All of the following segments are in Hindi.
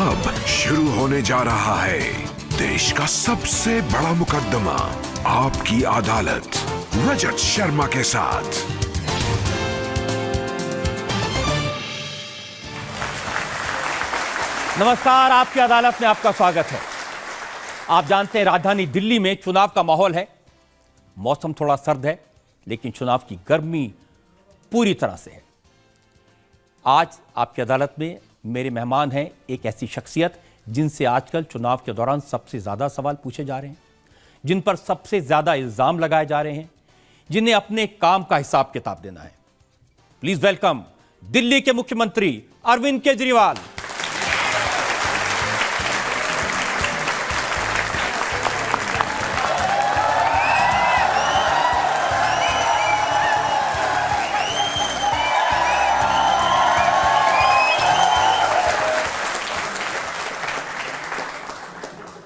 अब शुरू होने जा रहा है देश का सबसे बड़ा मुकदमा, आपकी अदालत, रजत शर्मा के साथ। नमस्कार, आपकी अदालत में आपका स्वागत है। आप जानते हैं राजधानी दिल्ली में चुनाव का माहौल है। मौसम थोड़ा सर्द है, लेकिन चुनाव की गर्मी पूरी तरह से है। आज आपकी अदालत में मेरे मेहमान हैं एक ऐसी शख्सियत जिनसे आजकल चुनाव के दौरान सबसे ज्यादा सवाल पूछे जा रहे हैं, जिन पर सबसे ज्यादा इल्जाम लगाए जा रहे हैं, जिन्हें अपने काम का हिसाब किताब देना है। प्लीज वेलकम दिल्ली के मुख्यमंत्री अरविंद केजरीवाल।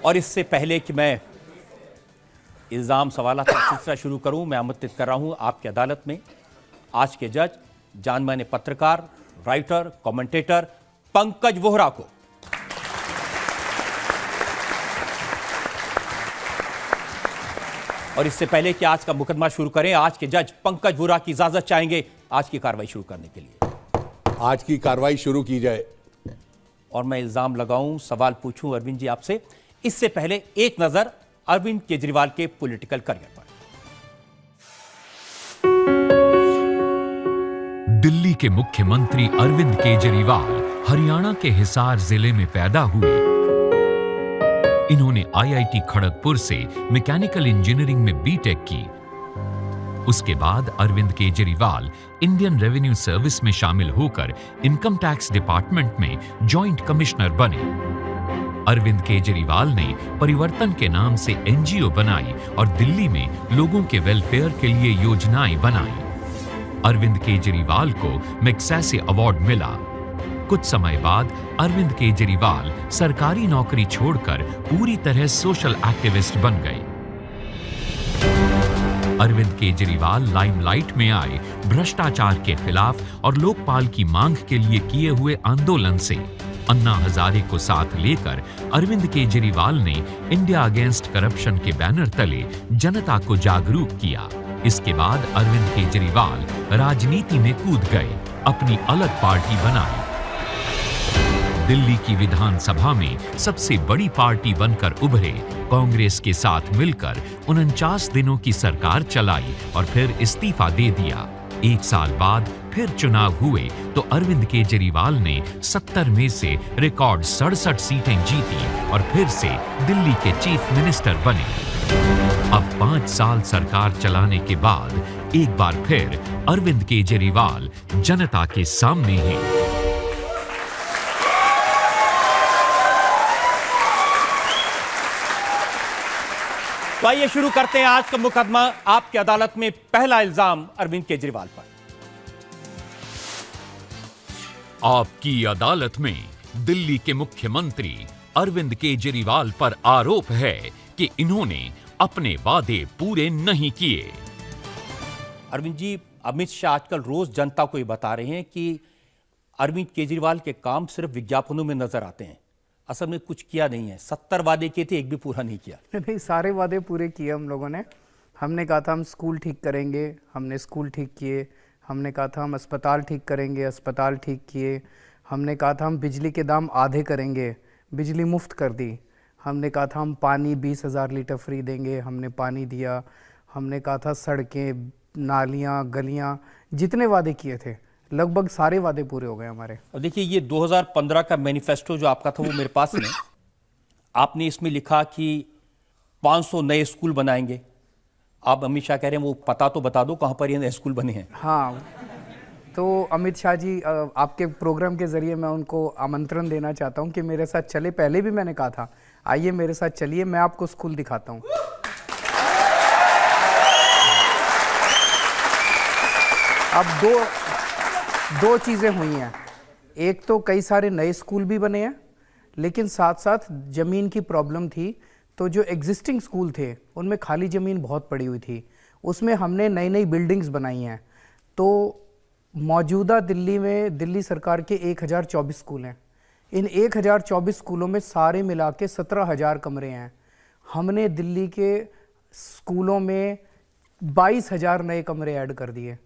और इससे पहले कि मैं इल्ज़ाम सवालात का सिलसिला शुरू करूं, मैं आमंत्रित कर रहा हूं आपकी अदालत में आज के जज, जान-माने पत्रकार, राइटर, कमेंटेटर पंकज वोहरा को। और इससे पहले कि आज का मुकदमा शुरू करें, आज के जज पंकज वोहरा की इजाजत चाहेंगे आज की कार्रवाई शुरू करने के लिए। आज की कार्रवाई शुरू की जाए। और मैं इल्जाम लगाऊं, सवाल पूछूं अरविंद जी आपसे, इससे पहले एक नजर अरविंद केजरीवाल के पॉलिटिकल करियर पर। दिल्ली के मुख्यमंत्री अरविंद केजरीवाल हरियाणा के हिसार जिले में पैदा हुए। इन्होंने आईआईटी खड़गपुर से मैकेनिकल इंजीनियरिंग में बीटेक की। उसके बाद Arvind Kejriwal Indian Revenue Service में शामिल होकर इनकम टैक्स डिपार्टमेंट में जॉइंट कमिश्नर बने। अरविंद केजरीवाल ने परिवर्तन के नाम से एनजीओ बनाई और दिल्ली में लोगों के वेलफेयर के लिए योजनाएं बनाई। अरविंद केजरीवाल को मैग्सेसे अवार्ड मिला। कुछ समय बाद अरविंद केजरीवाल सरकारी नौकरी छोड़कर पूरी तरह सोशल एक्टिविस्ट बन गए। अरविंद केजरीवाल लाइमलाइट में आए भ्रष्टाचार के खिलाफ और लोकपाल की मांग के लिए किए हुए आंदोलन से। अन्ना हजारे को साथ लेकर अरविंद केजरीवाल ने इंडिया अगेंस्ट करप्शन के बैनर तले जनता को जागरूक किया। इसके बाद अरविंद केजरीवाल राजनीति में कूद गए, अपनी अलग पार्टी बनाई। दिल्ली की विधानसभा में सबसे बड़ी पार्टी बनकर उभरे। कांग्रेस के साथ मिलकर 49 दिनों की सरकार चलाई और फिर इस्तीफा दे दिया। एक साल बाद फिर चुनाव हुए तो अरविंद केजरीवाल ने 70 में से रिकॉर्ड 67 सीटें जीती और फिर से दिल्ली के चीफ मिनिस्टर बने। अब 5 साल सरकार चलाने के बाद एक बार फिर अरविंद केजरीवाल जनता के सामने हैं। तो आइए शुरू करते हैं आज का मुकदमा। आपकी अदालत में पहला इल्जाम अरविंद केजरीवाल पर। आपकी अदालत में दिल्ली के मुख्यमंत्री अरविंद केजरीवाल पर आरोप है कि इन्होंने अपने वादे पूरे नहीं किए। अरविंद जी, अमित शाह आजकल रोज जनता को ये बता रहे हैं कि अरविंद केजरीवाल के काम सिर्फ विज्ञापनों में नजर आते हैं, असल में कुछ किया नहीं है। 70 वादे किए थे, एक भी पूरा नहीं किया। नहीं, सारे वादे पूरे किए हम लोगों ने। हमने कहा था हम स्कूल ठीक करेंगे, हमने स्कूल ठीक किए। हमने कहा था हम अस्पताल ठीक करेंगे, अस्पताल ठीक किए। हमने कहा था हम बिजली के दाम आधे करेंगे, बिजली मुफ्त कर दी। हमने कहा था हम पानी 20,000 लीटर फ्री देंगे, हमने पानी दिया। हमने कहा था सड़कें, नालियाँ, गलियाँ, जितने वादे किए थे लगभग सारे वादे पूरे हो गए हमारे। और देखिए, ये 2015 का मैनिफेस्टो जो आपका था वो मेरे पास में, आपने इसमें लिखा कि 500 नए स्कूल बनाएंगे। आप अमित शाह कह रहे हैं वो पता तो बता दो कहां पर ये नए स्कूल बने हैं। हाँ, तो अमित शाह जी, आपके प्रोग्राम के जरिए मैं उनको आमंत्रण देना चाहता हूं कि मेरे साथ चले। पहले भी मैंने कहा था आइए मेरे साथ चलिए, मैं आपको स्कूल दिखाता हूं। अब दो चीज़ें हुई हैं। एक तो कई सारे नए स्कूल भी बने हैं, लेकिन साथ साथ ज़मीन की प्रॉब्लम थी। तो जो एग्जिस्टिंग स्कूल थे उनमें खाली ज़मीन बहुत पड़ी हुई थी, उसमें हमने नई नई बिल्डिंग्स बनाई हैं। तो मौजूदा दिल्ली में दिल्ली सरकार के 1024 स्कूल हैं। इन 1024 स्कूलों में सारे मिला के 17,000 कमरे हैं। हमने दिल्ली के स्कूलों में 22,000 नए कमरे ऐड कर दिए।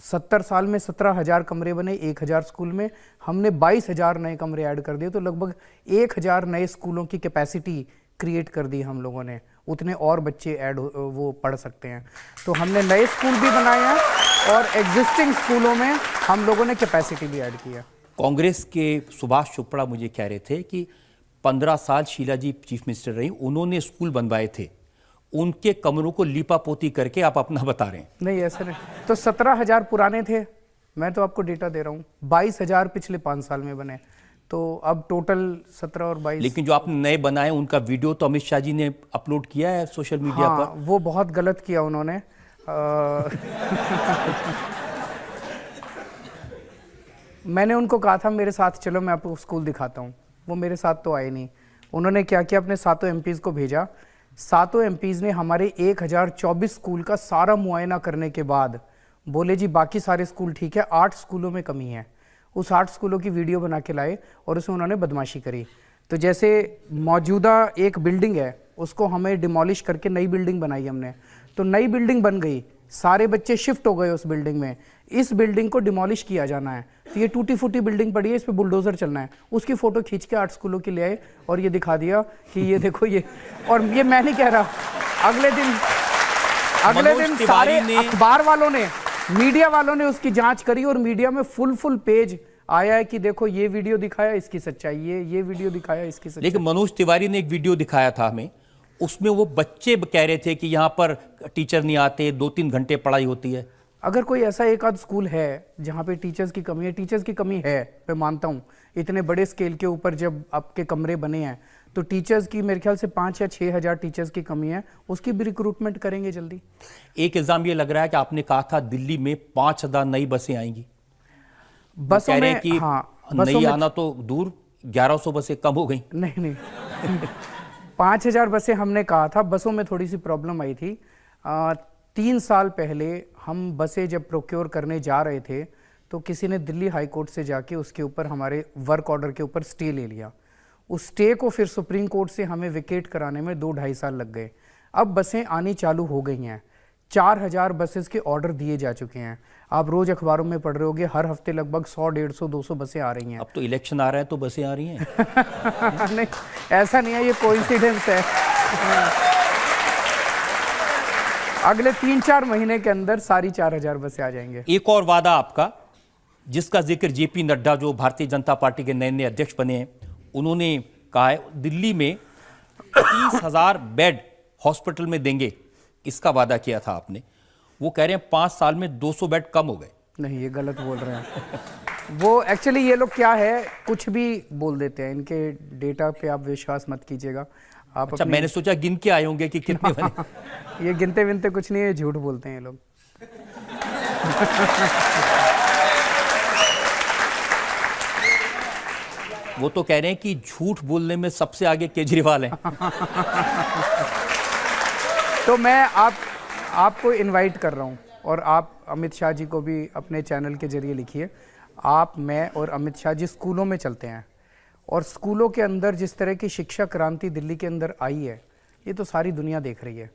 70 साल में 17,000 कमरे बने 1,000 स्कूल में, हमने 22,000 नए कमरे ऐड कर दिए। तो लगभग 1,000 नए स्कूलों की कैपेसिटी क्रिएट कर दी हम लोगों ने, उतने और बच्चे ऐड वो पढ़ सकते हैं। तो हमने नए स्कूल भी बनाए हैं और एग्जिस्टिंग स्कूलों में हम लोगों ने कैपेसिटी भी ऐड की है। कांग्रेस के सुभाष चोपड़ा मुझे कह रहे थे कि 15 साल शीला जी चीफ मिनिस्टर रही, उन्होंने स्कूल बनवाए थे, उनके कमरों को लीपा पोती करके आप अपना बता रहे हैं। नहीं ऐसा नहीं, तो 17,000 पुराने थे, मैं तो आपको डेटा दे रहा हूँ। 22,000 पिछले 5 साल में बने, तो अब टोटल 17 और 22। लेकिन जो आपने नए बनाए उनका वीडियो तो अमित शाह जी ने अपलोड किया है सोशल मीडिया हाँ, पर। वो बहुत गलत किया उन्होंने। मैंने उनको कहा था मेरे साथ चलो मैं आपको स्कूल दिखाता हूँ, वो मेरे साथ तो आए नहीं। उन्होंने क्या किया, अपने 7 एमपीज़ को भेजा। 7 एमपीज़ ने हमारे 1024 स्कूल का सारा मुआयना करने के बाद बोले जी बाकी सारे स्कूल ठीक है, 8 स्कूलों में कमी है। उस 8 स्कूलों की वीडियो बना के लाए और उसमें उन्होंने बदमाशी करी। तो जैसे मौजूदा एक बिल्डिंग है उसको हमें डिमोलिश करके नई बिल्डिंग बनाई हमने, तो नई बिल्डिंग बन गई, सारे बच्चे शिफ्ट हो गए उस बिल्डिंग में। इस बिल्डिंग को डिमोलिश किया जाना है, तो ये टूटी फूटी बिल्डिंग पड़ी है, इस पे बुलडोजर चलना है। उसकी फोटो खींच के 8 स्कूलों की ले आए और ये दिखा दिया कि ये देखो ये। और ये मैं नहीं कह रहा, अगले दिन सारे अखबार वालों ने, मीडिया वालों ने उसकी जांच करी और मीडिया में फुल पेज आया है कि देखो ये वीडियो दिखाया इसकी सच्चाई, ये वीडियो दिखाया इसकी सच्चाई। लेकिन मनोज तिवारी ने एक वीडियो दिखाया था हमें, उसमें वो बच्चे कह रहे थे कि यहाँ पर टीचर नहीं आते, 2-3 घंटे पढ़ाई होती है। अगर कोई ऐसा एक आध स्कूल है जहाँ पे टीचर्स की कमी है, टीचर्स की कमी है, मैं मानता हूँ। इतने बड़े स्केल के ऊपर जब आपके कमरे बने हैं तो टीचर्स की मेरे ख्याल से 5 या 6 हज़ार टीचर्स की कमी है, उसकी भी रिक्रूटमेंट करेंगे जल्दी। एक इल्जाम ये लग रहा है कि आपने कहा था दिल्ली में 5,000 नई बसें आएंगी। बसों कह रहे में, कि हाँ, नई आना तो दूर, 1100 बसें कम हो गई। नहीं 5,000 बसें हमने कहा था, बसों में थोड़ी सी प्रॉब्लम आई थी। 3 साल पहले हम बसें जब प्रोक्योर करने जा रहे थे तो किसी ने दिल्ली हाई कोर्ट से जाके उसके ऊपर हमारे वर्क ऑर्डर के ऊपर स्टे ले लिया। उस स्टे को फिर सुप्रीम कोर्ट से हमें विकेट कराने में 2-2.5 साल लग गए। अब बसें आनी चालू हो गई हैं, 4,000 बसेस के ऑर्डर दिए जा चुके हैं। आप रोज अखबारों में पढ़ रहे होगे, हर हफ्ते लगभग 100, 150, 200 बसें आ रही हैं। अब तो इलेक्शन आ रहा है तो बसें आ रही हैं। नहीं ऐसा नहीं है, ये कोइंसिडेंस है। अगले 3-4 महीने के अंदर सारी 4,000 बसें आ जाएंगे। एक और वादा आपका, जिसका जिक्र जेपी नड्डा जो भारतीय जनता पार्टी के नए अध्यक्ष बने हैं, उन्होंने कहा है दिल्ली में 30,000 बेड हॉस्पिटल में देंगे, इसका वादा किया था आपने। वो कह रहे हैं 5 साल में 200 बेड कम हो गए। नहीं, ये गलत बोल रहे हैं। वो एक्चुअली ये लोग क्या है, कुछ भी बोल देते हैं, इनके डेटा पे आप विश्वास मत कीजिएगा। आप अच्छा, मैंने सोचा गिन के आए होंगे कि कितने बने। ये गिनते विनते कुछ नहीं है, झूठ बोलते हैं ये लोग। वो तो कह रहे हैं कि झूठ बोलने में सबसे आगे केजरीवाल हैं। तो मैं आपको इनवाइट कर रहा हूं, और आप अमित शाह जी को भी अपने चैनल के जरिए लिखिए। आप, मैं और अमित शाह जी स्कूलों में चलते हैं, और स्कूलों के अंदर जिस तरह की शिक्षा क्रांति दिल्ली के अंदर आई है, ये तो सारी दुनिया देख रही है।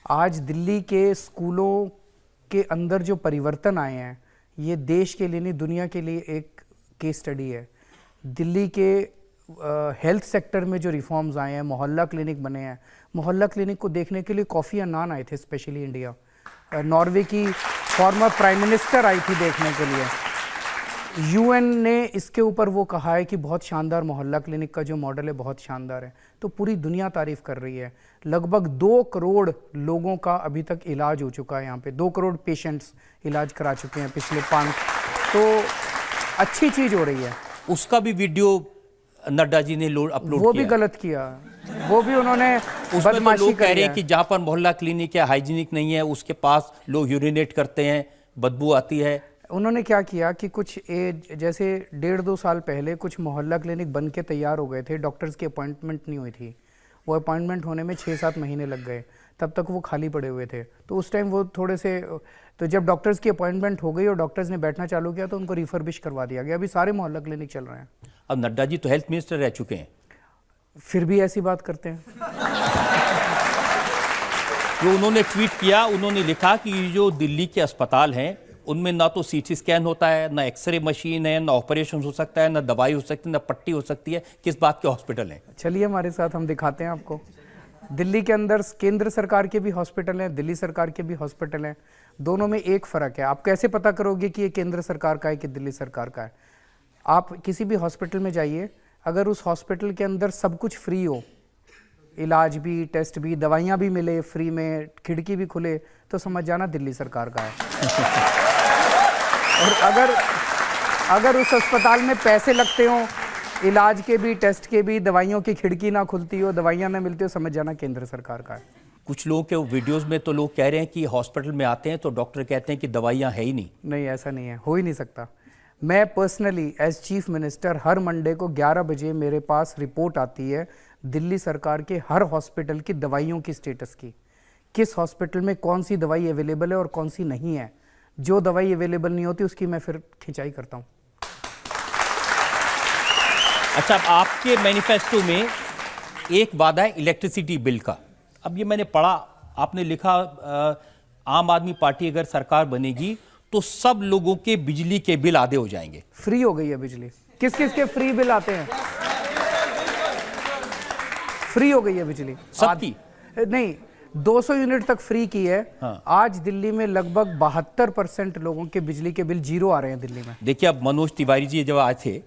आज दिल्ली के स्कूलों के अंदर जो परिवर्तन आए हैं, ये देश के लिए नहीं दुनिया के लिए एक केस स्टडी है। दिल्ली के हेल्थ सेक्टर में जो रिफॉर्म्स आए हैं, मोहल्ला क्लिनिक बने हैं। मोहल्ला क्लिनिक को देखने के लिए कॉफ़ी अन्नान आए थे स्पेशली इंडिया। नॉर्वे की फॉर्मर प्राइम मिनिस्टर आई थी देखने के लिए। यूएन ने इसके ऊपर वो कहा है कि बहुत शानदार मोहल्ला क्लिनिक का जो मॉडल है बहुत शानदार है, तो पूरी दुनिया तारीफ कर रही है। लगभग 2 करोड़ लोगों का अभी तक इलाज हो चुका है यहाँ पे, 2 करोड़ पेशेंट्स इलाज करा चुके हैं पिछले 5, तो अच्छी चीज़ हो रही है। उसका भी वीडियो नड्डा जी ने अपलोड वो किया। भी गलत किया, वो भी उन्होंने उसमें तो बदमाशी लोग कह करी रहे हैं है। कि जहाँ पर मोहल्ला क्लिनिक है, हाइजीनिक नहीं है, उसके पास लोग यूरिनेट करते हैं, बदबू आती है। उन्होंने क्या किया कि कुछ जैसे 1.5-2 साल पहले कुछ मोहल्ला क्लिनिक बन के तैयार हो गए थे, डॉक्टर्स की अपॉइंटमेंट नहीं हुई थी, वो अपॉइंटमेंट होने में 6-7 महीने लग गए। तब तक वो खाली पड़े हुए थे। तो उस टाइम वो थोड़े से, तो जब डॉक्टर्स की अपॉइंटमेंट हो गई और डॉक्टर्स ने बैठना चालू किया तो उनको रिफर्बिश करवा दिया गया। अभी सारे मोहल्ला क्लिनिक चल रहे हैं। अब नड्डा जी तो हेल्थ मिनिस्टर रह चुके हैं, फिर भी ऐसी बात करते हैं। जो उन्होंने ट्वीट किया, उन्होंने लिखा कि जो दिल्ली के अस्पताल हैं उनमें ना तो सीटी स्कैन होता है, ना एक्सरे मशीन है, ना ऑपरेशन हो सकता है, ना दवाई हो सकती है, ना पट्टी हो सकती है। किस बात के हॉस्पिटल हैं? चलिए हमारे साथ, हम दिखाते हैं आपको। दिल्ली के अंदर केंद्र सरकार के भी हॉस्पिटल हैं, दिल्ली सरकार के भी हॉस्पिटल हैं। दोनों में एक फ़र्क है। आप कैसे पता करोगे कि ये केंद्र सरकार का है कि दिल्ली सरकार का है? आप किसी भी हॉस्पिटल में जाइए, अगर उस हॉस्पिटल के अंदर सब कुछ फ्री हो, इलाज भी, टेस्ट भी, दवाइयाँ भी मिले फ्री में, खिड़की भी खुले, तो समझ जाना दिल्ली सरकार का है। और अगर उस अस्पताल में पैसे लगते हों, इलाज के भी, टेस्ट के भी, दवाइयों की खिड़की ना खुलती हो, दवाइयाँ ना मिलती हो, समझ जाना केंद्र सरकार का है। कुछ लोगों के वीडियोस में तो लोग कह रहे हैं कि हॉस्पिटल में आते हैं तो डॉक्टर कहते हैं कि दवाइयाँ है ही नहीं। नहीं, ऐसा नहीं है, हो ही नहीं सकता। मैं पर्सनली एज चीफ मिनिस्टर हर मंडे को 11 बजे मेरे पास रिपोर्ट आती है दिल्ली सरकार के हर हॉस्पिटल की दवाइयों की स्टेटस की, किस हॉस्पिटल में कौन सी दवाई अवेलेबल है और कौन सी नहीं है। जो दवाई अवेलेबल नहीं होती उसकी मैं फिर खिंचाई करता हूँ। अच्छा, अब आपके मैनिफेस्टो में एक वादा है इलेक्ट्रिसिटी बिल का। अब ये मैंने पढ़ा, आपने लिखा आम आदमी पार्टी अगर सरकार बनेगी तो सब लोगों के बिजली के बिल आधे हो जाएंगे। फ्री हो गई है बिजली। किस किस के फ्री बिल आते हैं? फ्री हो गई है बिजली सबकी? नहीं, 200 यूनिट तक फ्री की है। हाँ। आज दिल्ली में लगभग 72% लोगों के बिजली के बिल जीरो आ रहे हैं दिल्ली में। देखिए, अब मनोज तिवारी जी जब आए थे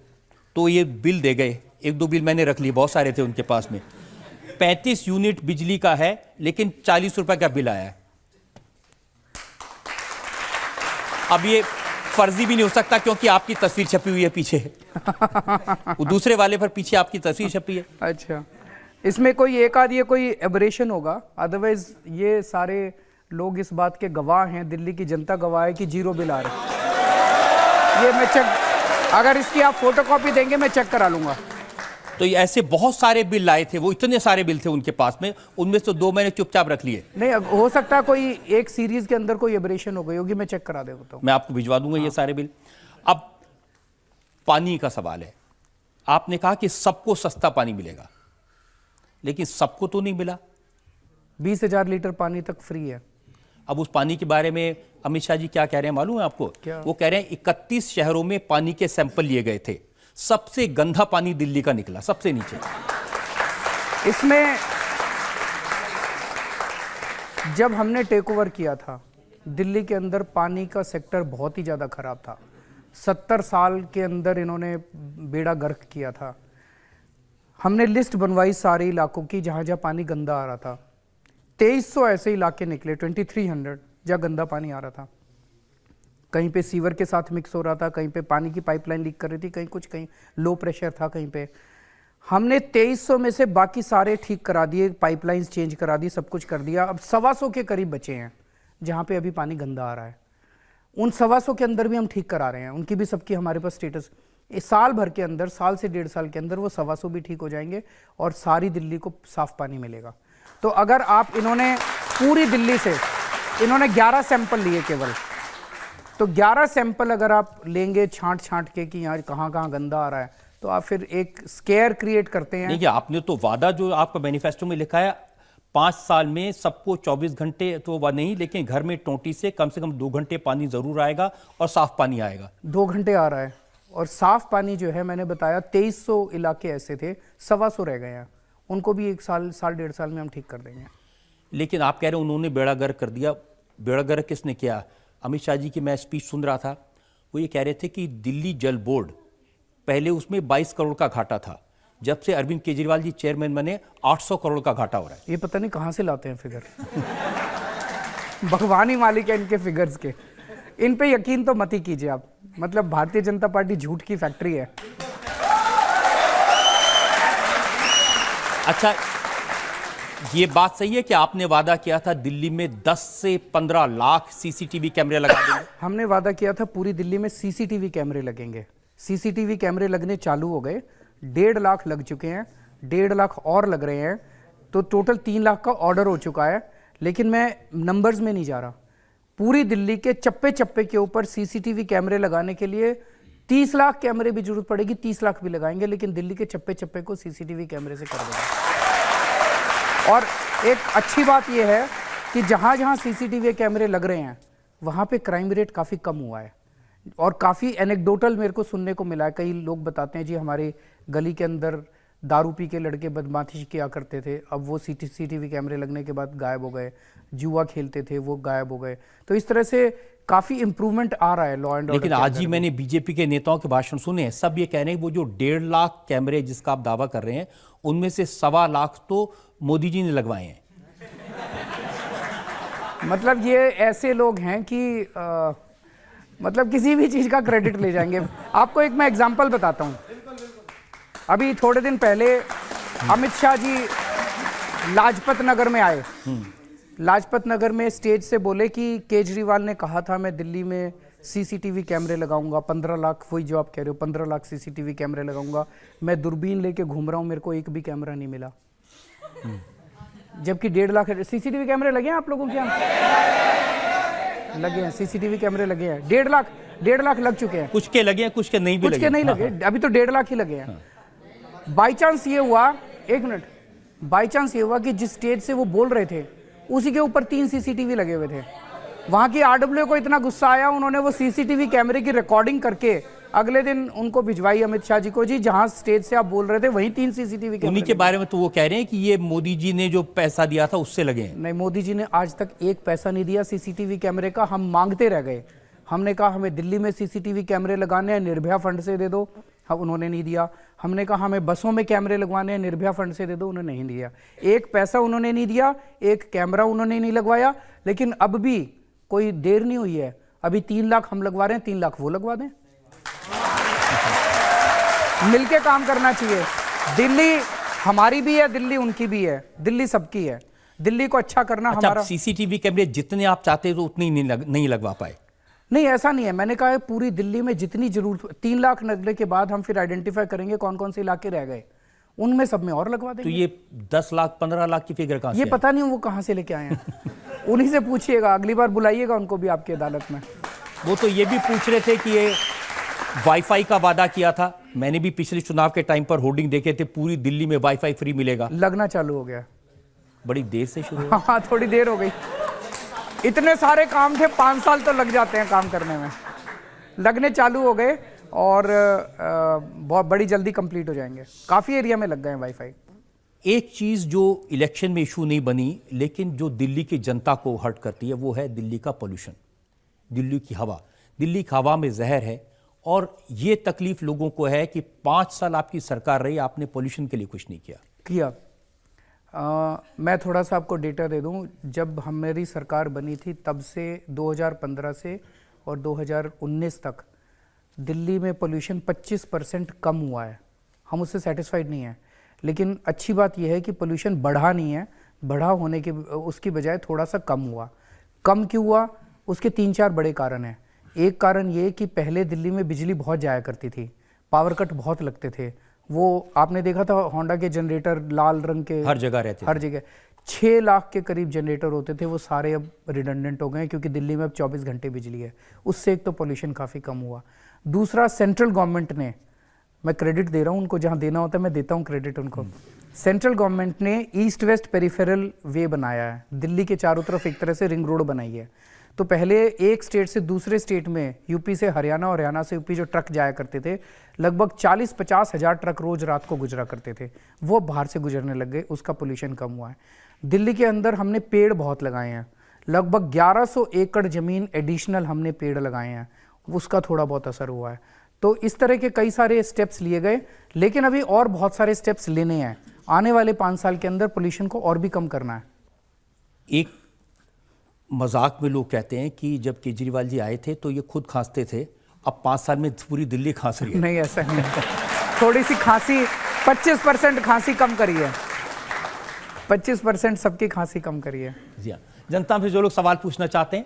तो ये बिल दे गए, एक दो बिल मैंने रख लिए, बहुत सारे थे उनके पास में। 35 यूनिट बिजली का है लेकिन 40 रुपए का बिल आया है। अब ये फर्जी भी नहीं हो सकता क्योंकि आपकी तस्वीर छपी हुई है पीछे। वो दूसरे वाले पर पीछे आपकी तस्वीर छपी है। अच्छा, इसमें कोई एक आध ये कोई एबरेशन होगा, अदरवाइज ये सारे लोग इस बात के गवाह हैं, दिल्ली की जनता गवाह है कि जीरो बिल आ रहे हैं। ये मैं चेक, अगर इसकी आप फोटोकॉपी देंगे मैं चेक करा लूंगा। तो ये ऐसे बहुत सारे बिल लाए थे, वो इतने सारे बिल थे उनके पास में, उनमें से 2 मैंने चुपचाप रख लिए। नहीं, हो सकता है कोई एक सीरीज के अंदर कोई एबरेशन हो गई होगी, मैं चेक करा देता हूँ। मैं आपको भिजवा दूंगा ये सारे बिल। अब पानी का सवाल है। आपने कहा कि सबको सस्ता पानी मिलेगा, लेकिन सबको तो नहीं मिला। 20,000 लीटर पानी तक फ्री है। अब उस पानी के बारे में अमित शाह जी क्या कह रहे हैं मालूम है आपको? क्या? वो कह रहे हैं 31 शहरों में पानी के सैंपल लिए गए थे, सबसे गंदा पानी दिल्ली का निकला, सबसे नीचे। इसमें जब हमने टेक ओवर किया था, दिल्ली के अंदर पानी का सेक्टर बहुत ही ज़्यादा खराब था। 70 साल के अंदर इन्होंने बेड़ा गर्क किया था। हमने लिस्ट बनवाई सारे इलाकों की जहाँ जहाँ पानी गंदा आ रहा था। 2300 ऐसे इलाके निकले, 2300 जहाँ गंदा पानी आ रहा था। कहीं पे सीवर के साथ मिक्स हो रहा था, कहीं पे पानी की पाइपलाइन लीक कर रही थी, कहीं लो प्रेशर था, कहीं पे। हमने 2300 में से बाकी सारे ठीक करा दिए, पाइपलाइंस चेंज करा दी, सब कुछ कर दिया। अब 125 के करीब बचे हैं जहाँ पे अभी पानी गंदा आ रहा है। उन 125 के अंदर भी हम ठीक करा रहे हैं, उनकी भी सबकी हमारे पास स्टेटस। इस साल भर के अंदर, साल से 1.5 साल के अंदर वो 125 भी ठीक हो जाएंगे और सारी दिल्ली को साफ पानी मिलेगा। तो अगर आप, इन्होंने पूरी दिल्ली से इन्होंने 11 सैंपल लिए केवल, तो 11 सैंपल अगर आप लेंगे छांट के कि यार कहाँ कहाँ गंदा आ रहा है, तो आप फिर एक स्केयर क्रिएट करते हैं। देखिए, आपने तो वादा जो आपका मैनिफेस्टो में लिखा है 5 साल में सबको 24 घंटे तो वह नहीं, लेकिन घर में टोंटी से कम 2 घंटे पानी जरूर आएगा और साफ पानी आएगा। 2 घंटे आ रहा है और साफ पानी जो है, मैंने बताया 2300 इलाके ऐसे थे, 125 रह गए हैं, उनको भी 1 साल 1.5 साल में हम ठीक कर देंगे। लेकिन आप कह रहे हैं उन्होंने बेड़ा गर्क कर दिया। बेड़ा गर्क किसने किया? अमित शाह जी की मैं स्पीच सुन रहा था, वो ये कह रहे थे कि दिल्ली जल बोर्ड पहले उसमें 22 करोड़ का घाटा था, जब से अरविंद केजरीवाल जी चेयरमैन बने 800 करोड़ का घाटा हो रहा है। ये पता नहीं कहाँ से लाते हैं फिगर। भगवान ही मालिक है इनके फिगर्स के। इन पे यकीन तो मत ही कीजिए आप, मतलब भारतीय जनता पार्टी झूठ की फैक्ट्री है। अच्छा, ये बात सही है कि आपने वादा किया था दिल्ली में 10 से 15 लाख सीसीटीवी कैमरे लगा देंगे? हमने वादा किया था पूरी दिल्ली में सीसीटीवी कैमरे लगेंगे। सीसीटीवी कैमरे लगने चालू हो गए, 1.5 लाख लग चुके हैं, 1.5 लाख और लग रहे हैं, तो टोटल 3 लाख का ऑर्डर हो चुका है। लेकिन मैं नंबर्स में नहीं जा रहा। पूरी दिल्ली के चप्पे चप्पे के ऊपर सीसीटीवी कैमरे लगाने के लिए 30 लाख कैमरे भी जरूरत पड़ेगी, 30 लाख भी लगाएंगे, लेकिन दिल्ली के चप्पे चप्पे को सीसीटीवी कैमरे से कर देंगे। और एक अच्छी बात यह है कि जहाँ जहाँ सीसीटीवी कैमरे लग रहे हैं वहाँ पे क्राइम रेट काफ़ी कम हुआ है। और काफ़ी एनेक्डोटल मेरे को सुनने को मिला है, कई लोग बताते हैं जी हमारे गली के अंदर दारू पी के लड़के बदमाशी किया करते थे, अब वो सीसीटीवी कैमरे लगने के बाद गायब हो गए, जुआ खेलते थे वो गायब हो गए। तो इस तरह से काफ़ी इंप्रूवमेंट आ रहा है लॉ एंड ऑर्डर। लेकिन आज ही मैंने बीजेपी के नेताओं के भाषण सुने हैं, सब ये कह रहे हैं वो जो 1.5 लाख कैमरे जिसका आप दावा कर रहे हैं उनमें से 1.25 लाख तो मोदी जी ने लगवाए हैं। मतलब ये ऐसे लोग हैं कि मतलब किसी भी चीज़ का क्रेडिट ले जाएंगे। आपको एक मैं एग्जांपल बताता हूँ। अभी थोड़े दिन पहले अमित शाह जी लाजपत नगर में आए। लाजपत नगर में स्टेज से बोले कि केजरीवाल ने कहा था मैं दिल्ली में सीसीटीवी कैमरे लगाऊंगा, 15 लाख, वही जो आप कह रहे हो 15 लाख सीसीटीवी कैमरे लगाऊंगा। मैं दूरबीन लेके घूम रहा हूँ, मेरे को एक भी कैमरा नहीं मिला। जबकि 1.5 लाख सीसीटीवी कैमरे लगे हैं आप लोगों के यहाँ? लगे हैं, सीसीटीवी कैमरे लगे हैं। 1.5 लाख लग चुके हैं। कुछ के लगे हैं, कुछ के नहीं भी लगे। कुछ के नहीं लगे, अभी तो 1.5 लाख ही लगे हैं। बाई चांस ये हुआ, एक मिनट, बाई चांस ये हुआ कि जिस स्टेज से वो बोल रहे थे उसी के ऊपर 3 सीसीटीवी लगे हुए थे। वहां की आरडब्ल्यू को इतना गुस्सा आया, उन्होंने वो सीसीटीवी कैमरे की रिकॉर्डिंग करके अगले दिन उनको भिजवाई अमित शाह जी को, जी जहां स्टेज से आप बोल रहे थे वहीं 3 सीसीटीवी कैमरे। उन्हीं के बारे में तो वो कह रहे हैं कि ये मोदी जी ने जो पैसा दिया था उससे लगे हैं। नहीं, मोदी जी ने आज तक एक पैसा नहीं दिया सीसीटीवी कैमरे का। हम मांगते रह गए, हमने कहा हमें दिल्ली में सीसीटीवी कैमरे लगाने हैं, निर्भया फंड से दे दो, हाँ उन्होंने नहीं दिया। हमने कहा हमें बसों में कैमरे लगवाने हैं, निर्भया फंड से दे दो, उन्होंने नहीं दिया। एक पैसा उन्होंने नहीं दिया, एक कैमरा उन्होंने नहीं लगवाया। लेकिन अब भी कोई देर नहीं हुई है, अभी 3 लाख हम लगवा रहे हैं, 3 लाख वो लगवा दें। मिलके काम करना चाहिए। दिल्ली हमारी भी है, दिल्ली उनकी भी है, दिल्ली सबकी है। दिल्ली को अच्छा करना हमारा। सीसीटीवी कैमरे जितने आप चाहते तो उतनी नहीं लगवा पाए? नहीं, ऐसा नहीं है। मैंने कहा है पूरी दिल्ली में जितनी जरूरत, 3 लाख लगने के बाद हम फिर आइडेंटिफाई करेंगे कौन कौन से इलाके रह गए, उनमें सब में और लगवा देंगे। तो ये 10 लाख 15 लाख की फिगर कहां से? ये पता नहीं वो कहां से लेके आए हैं। उन्हीं से पूछिएगा, अगली बार बुलाइएगा उनको भी आपकी अदालत में। वो तो ये भी पूछ रहे थे कि ये वाईफाई का वादा किया था, मैंने भी पिछले चुनाव के टाइम पर होर्डिंग देखे थे, पूरी दिल्ली में वाईफाई फ्री मिलेगा। लगना चालू हो गया, बड़ी देर से शुरू हुआ। हाँ थोड़ी देर हो गई। इतने सारे काम थे, 5 साल तो लग जाते हैं काम करने में। लगने चालू हो गए और बहुत बड़ी जल्दी कंप्लीट हो जाएंगे। काफ़ी एरिया में लग गए हैं वाईफाई। एक चीज़ जो इलेक्शन में इशू नहीं बनी लेकिन जो दिल्ली की जनता को हर्ट करती है वो है दिल्ली का पोल्यूशन, दिल्ली की हवा। दिल्ली की हवा में जहर है और ये तकलीफ लोगों को है कि 5 साल आपकी सरकार रही, आपने पोल्यूशन के लिए कुछ नहीं किया। मैं थोड़ा सा आपको डेटा दे दूं। जब हमारी सरकार बनी थी तब से 2015 से और 2019 तक दिल्ली में पोल्यूशन 25% कम हुआ है। हम उससे सेटिस्फाइड नहीं हैं, लेकिन अच्छी बात यह है कि पोल्यूशन बढ़ा नहीं है, बढ़ा होने के उसकी बजाय थोड़ा सा कम हुआ। कम क्यों हुआ? उसके 3-4 बड़े कारण हैं। एक कारण ये कि पहले दिल्ली में बिजली बहुत जाया करती थी, पावर कट बहुत लगते थे। वो आपने देखा था होंडा के जनरेटर लाल रंग के हर जगह रहते थे। हर जगह 6 लाख के करीब जनरेटर होते थे, वो सारे अब रिडंडेंट हो गए क्योंकि दिल्ली में अब 24 घंटे बिजली है। उससे एक तो पोल्यूशन काफ़ी कम हुआ। दूसरा, सेंट्रल गवर्नमेंट ने, मैं क्रेडिट दे रहा हूँ उनको, जहाँ देना होता है मैं देता हूँ क्रेडिट उनको। सेंट्रल गवर्नमेंट ने ईस्ट वेस्ट पेरिफेरल वे बनाया है, दिल्ली के चारों तरफ एक तरह से रिंग रोड बनाई है। तो पहले एक स्टेट से दूसरे स्टेट में, यूपी से हरियाणा और हरियाणा से यूपी जो ट्रक जाया करते थे, लगभग 40-50 हज़ार ट्रक रोज रात को गुजरा करते थे, वो बाहर से गुजरने लग गए, उसका पोल्यूशन कम हुआ है। दिल्ली के अंदर हमने पेड़ बहुत लगाए हैं, लगभग 1100 एकड़ ज़मीन एडिशनल हमने पेड़ लगाए हैं, उसका थोड़ा बहुत असर हुआ है। तो इस तरह के कई सारे स्टेप्स लिए गए, लेकिन अभी और बहुत सारे स्टेप्स लेने हैं। आने वाले 5 साल के अंदर पोल्यूशन को और भी कम करना है। एक मजाक में लोग कहते हैं कि जब केजरीवाल जी आए थे तो ये खुद खांसते थे, अब 5 साल में पूरी दिल्ली खांस रही है। नहीं, ऐसा नहीं। थोड़ी सी खांसी, 25% खांसी कम करी है, 25% सबकी खांसी कम करी है। जी हाँ, जनता से जो लोग सवाल पूछना चाहते हैं।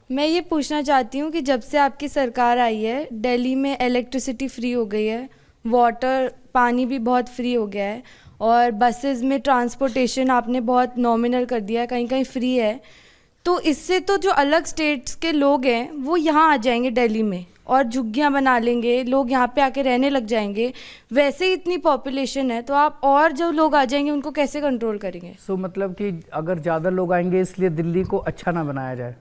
मैं ये पूछना चाहती हूँ कि जब से आपकी सरकार आई है दिल्ली में इलेक्ट्रिसिटी फ्री हो गई है, वाटर पानी भी बहुत फ्री हो गया है, और बसेस में ट्रांसपोर्टेशन आपने बहुत नॉमिनल कर दिया है, कहीं कहीं फ्री है। तो इससे तो जो अलग स्टेट्स के लोग हैं वो यहाँ आ जाएंगे दिल्ली में और झुग्गियाँ बना लेंगे, लोग यहाँ पे आके रहने लग जाएंगे। वैसे ही इतनी पॉपुलेशन है, तो आप और जो लोग आ जाएंगे उनको कैसे कंट्रोल करेंगे? सो मतलब कि अगर ज़्यादा लोग आएंगे इसलिए दिल्ली को अच्छा ना बनाया जाए।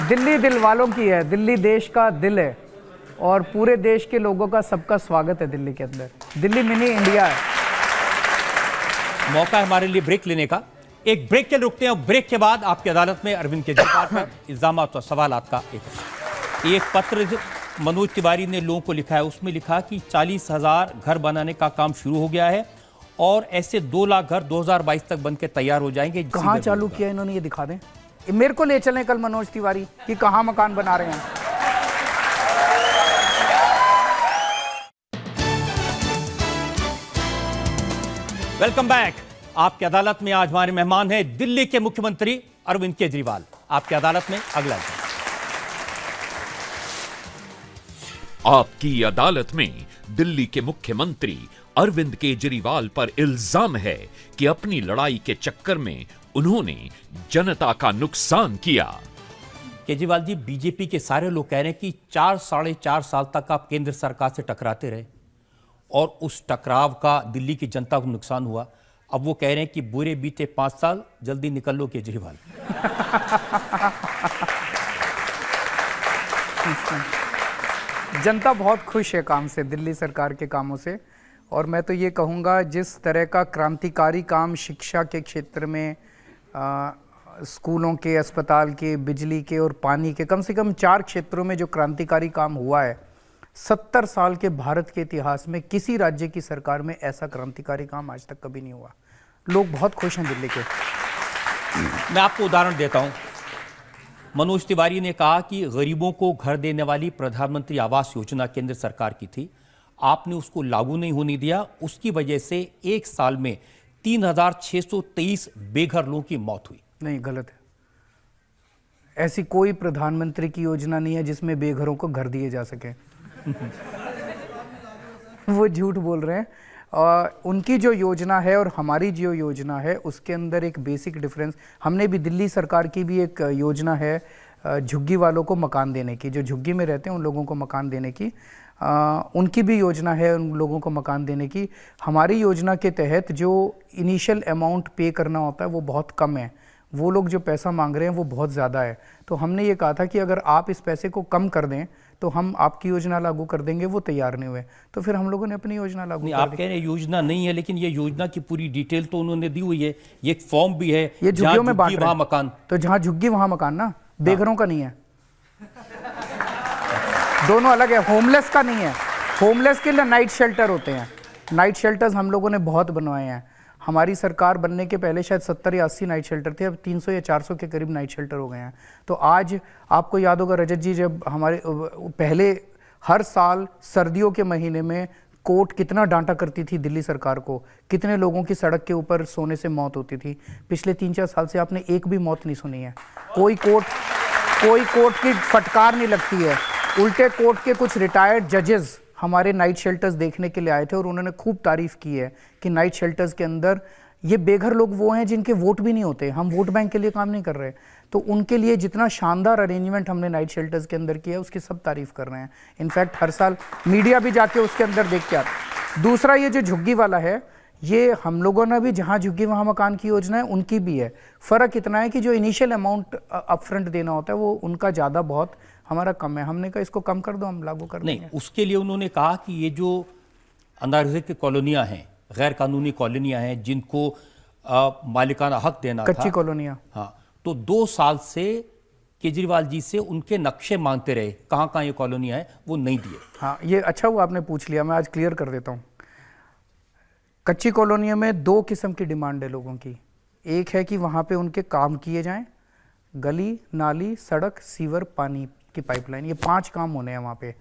दिल्ली दिल वालों की है, दिल्ली देश का दिल है और पूरे देश के लोगों का सबका स्वागत है दिल्ली के अंदर। दिल्ली मिनी इंडिया है। मौका है हमारे लिए ब्रेक लेने का। एक ब्रेक के लिए रुकते हैं और ब्रेक के बाद आपकी अदालत में अरविंद केजरीवाल पर इल्जामात और सवालात का एक पत्र मनोज तिवारी ने लोगों को लिखा है। उसमें लिखा कि 40,000 घर बनाने का काम शुरू हो गया है और ऐसे 2 लाख घर 2022 तक बन के तैयार हो जाएंगे। कहाँ चालू किया इन्होंने, ये दिखा दें। मेरे को ले चलें कल मनोज तिवारी कि कहाँ मकान बना रहे हैं। Welcome back. आपकी अदालत में आज हमारे मेहमान हैं दिल्ली के मुख्यमंत्री अरविंद केजरीवाल। आपकी अदालत में अगला आपकी अदालत में दिल्ली के मुख्यमंत्री अरविंद केजरीवाल पर इल्जाम है कि अपनी लड़ाई के चक्कर में उन्होंने जनता का नुकसान किया। केजरीवाल जी, बीजेपी के सारे लोग कह रहे हैं कि 4-4.5 साल तक आप केंद्र सरकार से टकराते रहे और उस टकराव का दिल्ली की जनता को नुकसान हुआ। अब वो कह रहे हैं कि बुरे बीते 5 साल, जल्दी निकल लो केजरीवाल। जनता बहुत खुश है काम से, दिल्ली सरकार के कामों से। और मैं तो ये कहूँगा जिस तरह का क्रांतिकारी काम शिक्षा के क्षेत्र में, स्कूलों के, अस्पताल के, बिजली के और पानी के, कम से कम 4 क्षेत्रों में जो क्रांतिकारी काम हुआ है, 70 साल के भारत के इतिहास में किसी राज्य की सरकार में ऐसा क्रांतिकारी काम आज तक कभी नहीं हुआ। लोग बहुत खुश हैं दिल्ली के। मैं आपको उदाहरण देता हूं। मनोज तिवारी ने कहा कि गरीबों को घर देने वाली प्रधानमंत्री आवास योजना केंद्र सरकार की थी, आपने उसको लागू नहीं होने दिया। उसकी वजह से 1 साल में 3,623 बेघर लोगों की मौत हुई। नहीं, गलत है। ऐसी कोई प्रधानमंत्री की योजना नहीं है जिसमें बेघरों को घर दिए जा सके। वो झूठ बोल रहे हैं। उनकी जो योजना है और हमारी जो योजना है उसके अंदर एक बेसिक डिफरेंस। हमने भी, दिल्ली सरकार की भी एक योजना है झुग्गी वालों को मकान देने की, जो झुग्गी में रहते हैं उन लोगों को मकान देने की। उनकी भी योजना है उन लोगों को मकान देने की। हमारी योजना के तहत जो इनिशियल अमाउंट पे करना होता है वो बहुत कम है, वो लोग जो पैसा मांग रहे हैं वो बहुत ज़्यादा है। तो हमने ये कहा था कि अगर आप इस पैसे को कम कर दें तो हम आपकी योजना लागू कर देंगे। वो तैयार नहीं हुए, तो फिर हम लोगों ने अपनी योजना लागू कर दी। आप कह रहे हैं योजना नहीं है, लेकिन ये योजना की पूरी डिटेल तो उन्होंने दी हुई है। ये एक फॉर्म भी है, ये झुग्गियों में बांट रहे हैं। मकान, तो जहाँ झुग्गी वहाँ मकान ना, बेघरों का नहीं है, दोनों अलग है। होमलेस का नहीं है। होमलेस के लिए नाइट शेल्टर होते हैं। नाइट शेल्टर्स हम लोगों ने बहुत बनवाए हैं। हमारी सरकार बनने के पहले शायद 70 या 80 नाइट शेल्टर थे, अब 300 या 400 के करीब नाइट शेल्टर हो गए हैं। तो आज आपको याद होगा रजत जी, जब हमारे पहले हर साल सर्दियों के महीने में कोर्ट कितना डांटा करती थी दिल्ली सरकार को, कितने लोगों की सड़क के ऊपर सोने से मौत होती थी। पिछले 3-4 साल से आपने एक भी मौत नहीं सुनी है। कोई कोर्ट की फटकार नहीं लगती है। उल्टे कोर्ट के कुछ रिटायर्ड जजेस हमारे नाइट शेल्टर्स देखने के लिए आए थे और उन्होंने खूब तारीफ की है कि नाइट शेल्टर्स के अंदर ये बेघर लोग वो हैं जिनके वोट भी नहीं होते। हम वोट बैंक के लिए काम नहीं कर रहे, तो उनके लिए जितना शानदार अरेंजमेंट हमने नाइट शेल्टर्स के अंदर किया है उसकी सब तारीफ कर रहे हैं। इनफैक्ट हर साल मीडिया भी जाके उसके अंदर देख के आता। दूसरा, ये जो झुग्गी वाला है, ये हम लोगों ने भी जहाँ झुग्गी वहाँ मकान की योजना है उनकी भी है। फ़र्क इतना है कि जो इनिशियल अमाउंट अपफ्रंट देना होता है वो उनका ज़्यादा, बहुत हमारा कम है। हमने कहा इसको कम कर दो, हम लागू कर देंगे। नहीं, उसके लिए उन्होंने कहा कि ये जो अनाधिकृत कॉलोनियां हैं, गैर कानूनी कॉलोनियां हैं, जिनको मालिकाना हक देना कच्ची था, कॉलोनियां, हाँ, तो 2 साल से केजरीवाल जी से उनके नक्शे मांगते रहे, कहाँ कहाँ ये कॉलोनियां हैं, वो नहीं दिए। हाँ, ये अच्छा हुआ आपने पूछ लिया, मैं आज क्लियर कर देता हूँ। कच्ची कॉलोनियों में 2 किस्म की डिमांड है लोगों की। एक है कि वहाँ पे उनके काम किए जाएं, गली, नाली, सड़क, सीवर, पानी की पाइपलाइन, ये 5 काम होने हैं वहाँ पे।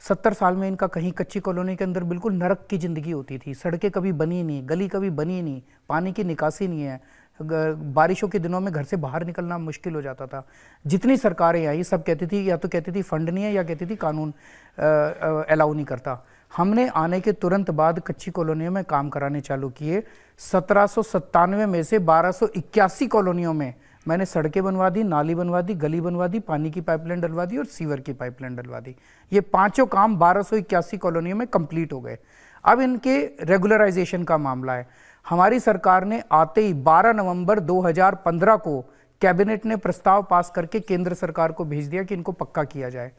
70 साल में इनका कहीं कच्ची कॉलोनी के अंदर बिल्कुल नरक की ज़िंदगी होती थी। सड़कें कभी बनी नहीं, गली कभी बनी नहीं, पानी की निकासी नहीं है, बारिशों के दिनों में घर से बाहर निकलना मुश्किल हो जाता था। जितनी सरकारें आई सब कहती थी, या तो कहती थी फंड नहीं है, या कहती थी कानून अलाउ नहीं करता। हमने आने के तुरंत बाद कच्ची कॉलोनियों में काम कराने चालू किए। 1797 में से 1281 कॉलोनियों में मैंने सड़कें बनवा दी, नाली बनवा दी, गली बनवा दी, पानी की पाइपलाइन डलवा दी और सीवर की पाइपलाइन डलवा दी। ये पांचों काम 1281 कॉलोनियों में कंप्लीट हो गए। अब इनके रेगुलराइजेशन का मामला है। हमारी सरकार ने आते ही 12 नवंबर 2015 को कैबिनेट ने प्रस्ताव पास करके केंद्र सरकार को भेज दिया कि इनको पक्का किया जाए।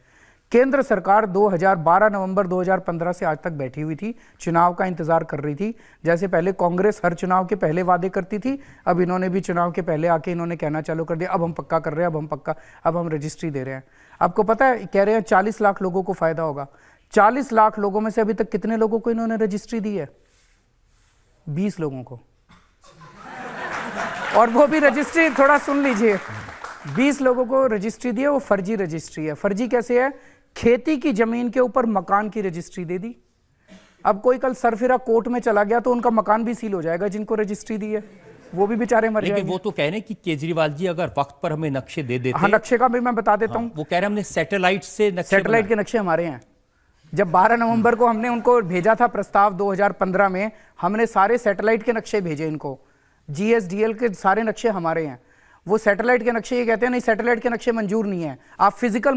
केंद्र सरकार 12 नवंबर 2015 से आज तक बैठी हुई थी, चुनाव का इंतजार कर रही थी। जैसे पहले कांग्रेस हर चुनाव के पहले वादे करती थी, अब इन्होंने भी चुनाव के पहले आके इन्होंने कहना चालू कर दिया, अब हम पक्का कर रहे हैं, अब हम रजिस्ट्री दे रहे हैं। आपको पता है, कह रहे हैं 40 लाख लोगों को फायदा होगा। 40 लाख लोगों में से अभी तक कितने लोगों को इन्होंने रजिस्ट्री दी है? 20 लोगों को। और वो भी रजिस्ट्री, थोड़ा सुन लीजिए, 20 लोगों को रजिस्ट्री दी है, वो फर्जी रजिस्ट्री है। फर्जी कैसे है? खेती की जमीन के ऊपर मकान की रजिस्ट्री दे दी। अब कोई कल सरफिरा कोर्ट में चला गया तो उनका मकान भी सील हो जाएगा, जिनको रजिस्ट्री दी है वो भी बेचारे मर जाएंगे। लेकिन वो तो कह रहे हैं कि केजरीवाल जी अगर वक्त पर हमें नक्शे दे देते। हाँ, नक्शे का भी मैं बता देता हूँ। वो कह रहे हैं हमने सैटेलाइट से नक्शे सैटेलाइट के नक्शे हमारे हैं। जब 12 नवंबर को हमने उनको भेजा था प्रस्ताव 2015 में, हमने सारे सैटेलाइट के नक्शे भेजे इनको। GSDL के सारे नक्शे हमारे हैं। वो सैटेलाइट के नक्शे ये कहते हैं नहीं, सैटेलाइट के नक्शे मंजूर नहीं है, आप फिजिकल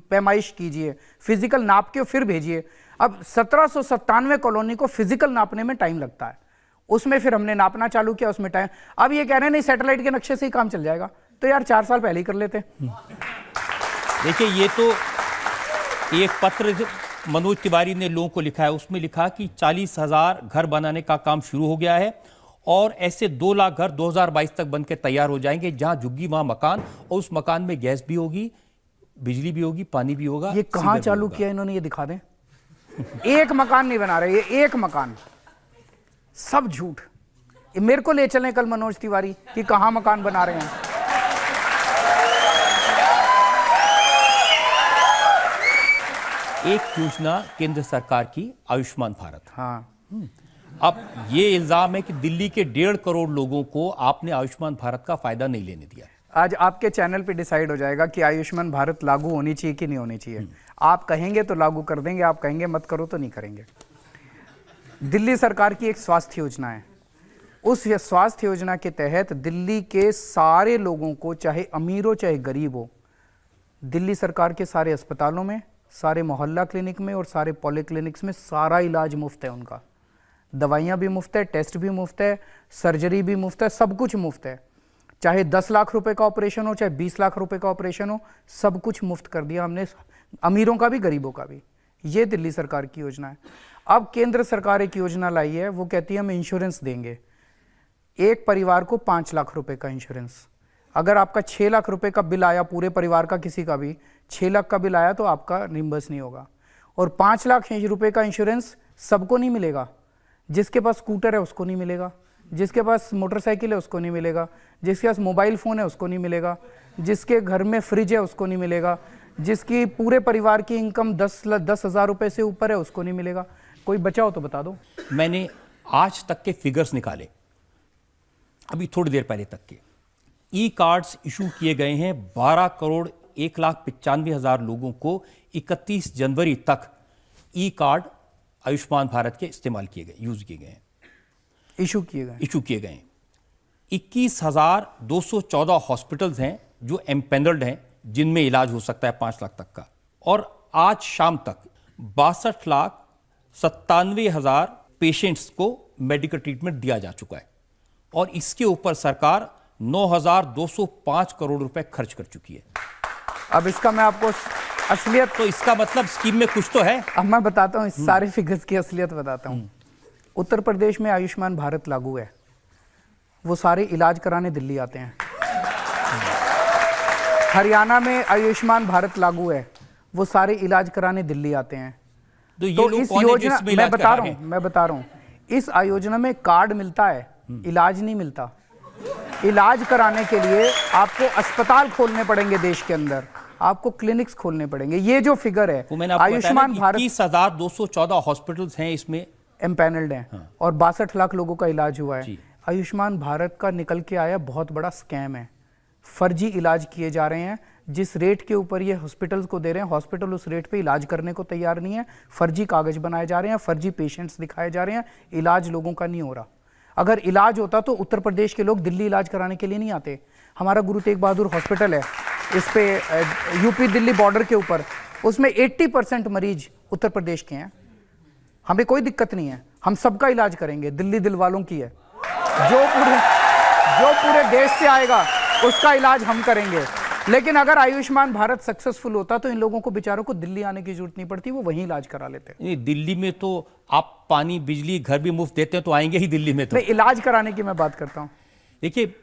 पैमाइश कीजिए, फिजिकल नाप के फिर भेजिए। अब 1797 कॉलोनी को फिजिकल नापने में टाइम लगता है, उसमें फिर हमने नापना चालू किया, उसमें टाइम। अब ये कह रहे हैं नहीं, सैटेलाइट के नक्शे से ही काम चल जाएगा। तो यार 4 साल पहले ही कर लेते। देखिए, ये तो एक पत्र मनोज तिवारी ने लोगों को लिखा है, उसमें लिखा कि 40,000 घर बनाने का काम शुरू हो गया है और ऐसे 2 लाख घर 2022 तक बनकर तैयार हो जाएंगे। जहां झुग्गी वहां मकान, और उस मकान में गैस भी होगी, बिजली भी होगी, पानी भी होगा। ये कहां चालू किया इन्होंने, ये दिखा दें। एक मकान नहीं बना रहे, ये एक मकान, सब झूठ। मेरे को ले चलें कल मनोज तिवारी कि कहां मकान बना रहे हैं। एक योजना केंद्र सरकार की आयुष्मान भारत। हाँ, अब ये इल्जाम है कि दिल्ली के 1.5 करोड़ लोगों को आपने आयुष्मान भारत का फायदा नहीं लेने दिया। आज आपके चैनल पे डिसाइड हो जाएगा कि आयुष्मान भारत लागू होनी चाहिए कि नहीं होनी चाहिए। आप कहेंगे तो लागू कर देंगे, आप कहेंगे मत करो तो नहीं करेंगे। दिल्ली सरकार की एक स्वास्थ्य योजना है। उस स्वास्थ्य योजना के तहत दिल्ली के सारे लोगों को, चाहे अमीर हो चाहे गरीब हो, दिल्ली सरकार के सारे अस्पतालों में, सारे मोहल्ला क्लिनिक में और सारे पॉलीक्लिनिक्स में सारा इलाज मुफ्त है। उनका दवाइयाँ भी मुफ्त है, टेस्ट भी मुफ्त है, सर्जरी भी मुफ्त है, सब कुछ मुफ्त है। चाहे 10 लाख रुपए का ऑपरेशन हो, चाहे 20 लाख रुपए का ऑपरेशन हो, सब कुछ मुफ्त कर दिया हमने, अमीरों का भी गरीबों का भी। ये दिल्ली सरकार की योजना है। अब केंद्र सरकार एक योजना लाई है, वो कहती है हम इंश्योरेंस देंगे। एक परिवार को 5 लाख रुपए का इंश्योरेंस। अगर आपका 6 लाख रुपए का बिल आया, पूरे परिवार का किसी का भी 6 लाख का बिल आया, तो आपका रिम्बर्स नहीं होगा। और 5 लाख रुपए का इंश्योरेंस सबको नहीं मिलेगा। जिसके पास स्कूटर है उसको नहीं मिलेगा, जिसके पास मोटरसाइकिल है उसको नहीं मिलेगा, जिसके पास मोबाइल फ़ोन है उसको नहीं मिलेगा, जिसके घर में फ्रिज है उसको नहीं मिलेगा, जिसकी पूरे परिवार की इनकम 10,000 रुपये से ऊपर है उसको नहीं मिलेगा। कोई बचा हो तो बता दो। मैंने आज तक के फिगर्स निकाले, अभी थोड़ी देर पहले तक के। ई कार्ड्स इशू किए गए हैं 12 करोड़ 1,95,000 लोगों को। 31 जनवरी तक ई कार्ड आयुष्मान भारत के इस्तेमाल किए गए, यूज किए गए हैं, इशू किए गए हैं। 21,214 हॉस्पिटल्स हैं जो एम्पेनल्ड हैं, जिनमें इलाज हो सकता है 5 लाख तक का। और आज शाम तक 62,97,000 पेशेंट्स को मेडिकल ट्रीटमेंट दिया जा चुका है। और इसके ऊपर सरकार 9,205 करोड़ रुपए खर्च कर चुकी है। अब इसका मैं आपको असलियत, तो इसका मतलब स्कीम में कुछ तो है। अब मैं बताता हूँ, इस सारे फिगर्स की असलियत बताता हूँ। उत्तर प्रदेश में आयुष्मान भारत लागू है, वो सारे इलाज कराने दिल्ली आते हैं। हरियाणा में आयुष्मान भारत लागू है, वो सारे इलाज कराने दिल्ली आते हैं। तो ये तो लोग इस कौन है योजना, जिसमें इलाज करा रहे हैं? मैं बता रहा हूँ, इस आयोजना में कार्ड मिलता है, इलाज नहीं मिलता। इलाज कराने के लिए आपको अस्पताल खोलने पड़ेंगे देश के अंदर, आपको क्लिनिक्स खोलने पड़ेंगे। ये जो फिगर है, आयुष्मान भारत 21,214 हॉस्पिटल्स हैं इसमें एम्पैनल्ड हैं। हाँ। और 62 लाख लोगों का इलाज हुआ है। आयुष्मान भारत का निकल के आया बहुत बड़ा स्कैम है। फर्जी इलाज किए जा रहे हैं। जिस रेट के ऊपर ये हॉस्पिटल्स को दे रहे हैं, हॉस्पिटल उस रेट पे इलाज करने को तैयार नहीं है। फर्जी कागज बनाए जा रहे हैं, फर्जी पेशेंट्स दिखाए जा रहे हैं, इलाज लोगों का नहीं हो रहा। अगर इलाज होता तो उत्तर प्रदेश के लोग दिल्ली इलाज कराने के लिए नहीं आते। हमारा गुरु तेग बहादुर हॉस्पिटल है इस पे यूपी दिल्ली बॉर्डर के ऊपर, उसमें 80% मरीज उत्तर प्रदेश के हैं। हमें कोई दिक्कत नहीं है, हम सबका इलाज करेंगे, दिल्ली दिल वालों की है। जो पूरे देश से आएगा उसका इलाज हम करेंगे। लेकिन अगर आयुष्मान भारत सक्सेसफुल होता तो इन लोगों को बेचारों को दिल्ली आने की जरूरत नहीं पड़ती, वो वहीं इलाज करा लेते। नहीं, दिल्ली में तो आप पानी बिजली घर भी मुफ्त देते हैं, तो आएंगे ही दिल्ली में। तो नहीं, इलाज कराने की मैं बात करता हूँ। देखिए,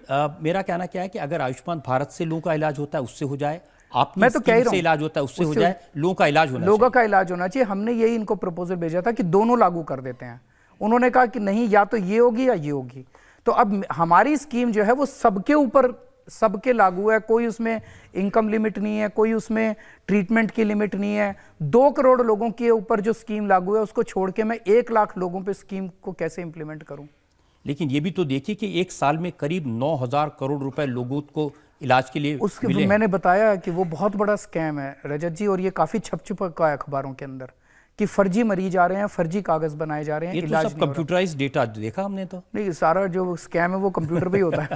मेरा कहना क्या है कि अगर आयुष्मान भारत से लोगों का इलाज होता है उससे हो जाए, आपकी मैं तो कह ही स्कीम रहा से हूं, इलाज होता है उससे हो जाए, लोगों का इलाज होना लोगों का इलाज होना चाहिए। हमने यही इनको प्रपोजल भेजा था कि दोनों लागू कर देते हैं। उन्होंने कहा कि नहीं, या तो ये होगी या ये होगी। तो अब हमारी स्कीम जो है वो सबके ऊपर सबके लागू है। कोई उसमें इनकम लिमिट नहीं है, कोई उसमें ट्रीटमेंट की लिमिट नहीं है। 2 करोड़ लोगों के ऊपर जो स्कीम लागू है उसको छोड़ के मैं 1 लाख लोगों पे स्कीम को कैसे इंप्लीमेंट करूं। लेकिन ये भी तो देखिए कि एक साल में करीब 9,000 करोड़ रुपए लोगों को इलाज के लिए उसके मिले। मैंने बताया कि वो बहुत बड़ा स्कैम है रजत जी, और ये काफी छप चुका है अखबारों के अंदर कि फर्जी मरीज आ रहे हैं, फर्जी कागज बनाए जा रहे हैं, ये इलाज तो सब कंप्यूटराइज्ड डेटा देखा हमने। तो नहीं, सारा जो स्कैम है वो कंप्यूटर पे ही होता है।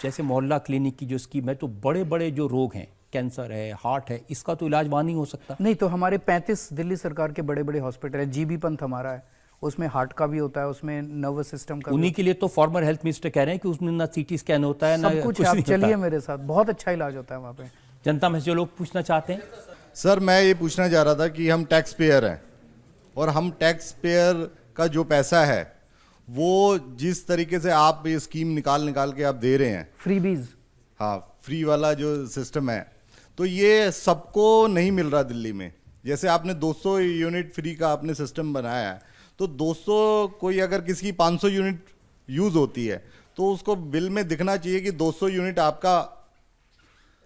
जैसे मोहल्ला क्लिनिक की जो स्कीम है, तो बड़े बड़े जो रोग हैं, कैंसर है, हार्ट है, इसका तो इलाज वहां नहीं हो सकता। नहीं, तो हमारे 35 दिल्ली सरकार के बड़े बड़े हॉस्पिटल है। जीबी पंथ हमारा है, उसमें हार्ट का भी होता है, उसमें नर्वस सिस्टम का। उन्हीं के लिए तो फॉर्मर हेल्थ मिनिस्टर कह रहे हैं कि उसमें ना सीटी स्कैन होता है, ना सब कुछ। आप चलिए मेरे साथ, बहुत अच्छा इलाज होता है वहाँ पे। जनता में जो लोग पूछना चाहते हैं। सर, मैं ये पूछना चाह रहा था कि हम टैक्स पेयर हैं और हम टैक्स पेयर का जो पैसा है वो जिस तरीके से आप ये स्कीम निकाल के आप दे रहे हैं, फ्रीबीज, हाँ, फ्री वाला जो सिस्टम है, तो ये सबको नहीं मिल रहा दिल्ली में। जैसे आपने 200 यूनिट फ्री का आपने सिस्टम बनाया है, तो 200 कोई अगर किसी की 500 यूनिट यूज होती है तो उसको बिल में दिखना चाहिए कि 200 यूनिट आपका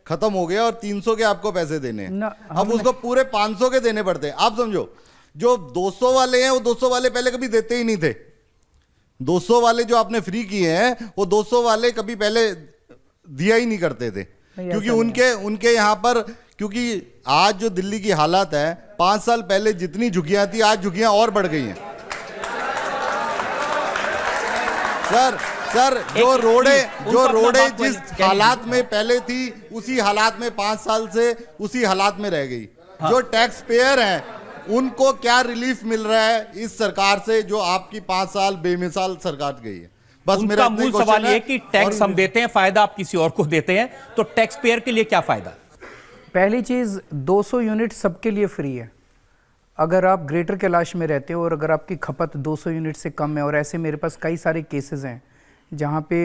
खत्म हो गया और 300 के आपको पैसे देने हैं। अब उसको पूरे 500 के देने पड़ते हैं। आप समझो, जो 200 वाले हैं वो 200 वाले पहले कभी देते ही नहीं थे। 200 वाले जो आपने फ्री किए हैं वो 200 वाले कभी पहले दिया ही नहीं करते थे, क्योंकि उनके यहाँ पर, क्योंकि आज जो दिल्ली की हालत है, 5 साल पहले जितनी झुग्गियां थी आज झुग्गियां और बढ़ गई हैं। सर जो रोडे जिस हालात में पहले थी उसी हालात में 5 साल से उसी हालात में रह गई। हाँ। जो टैक्स पेयर हैं उनको क्या रिलीफ मिल रहा है इस सरकार से, जो आपकी 5 साल बेमिसाल सरकार गई है? बस मेरा मूल सवाल ये कि टैक्स हम देते हैं, फायदा आप किसी और को देते हैं, तो टैक्स पेयर के लिए क्या फायदा? पहली चीज, 200 यूनिट सबके लिए फ्री है। अगर आप ग्रेटर कैलाश में रहते हो और अगर आपकी खपत 200 यूनिट से कम है, और ऐसे मेरे पास कई सारे केसेस हैं जहाँ पे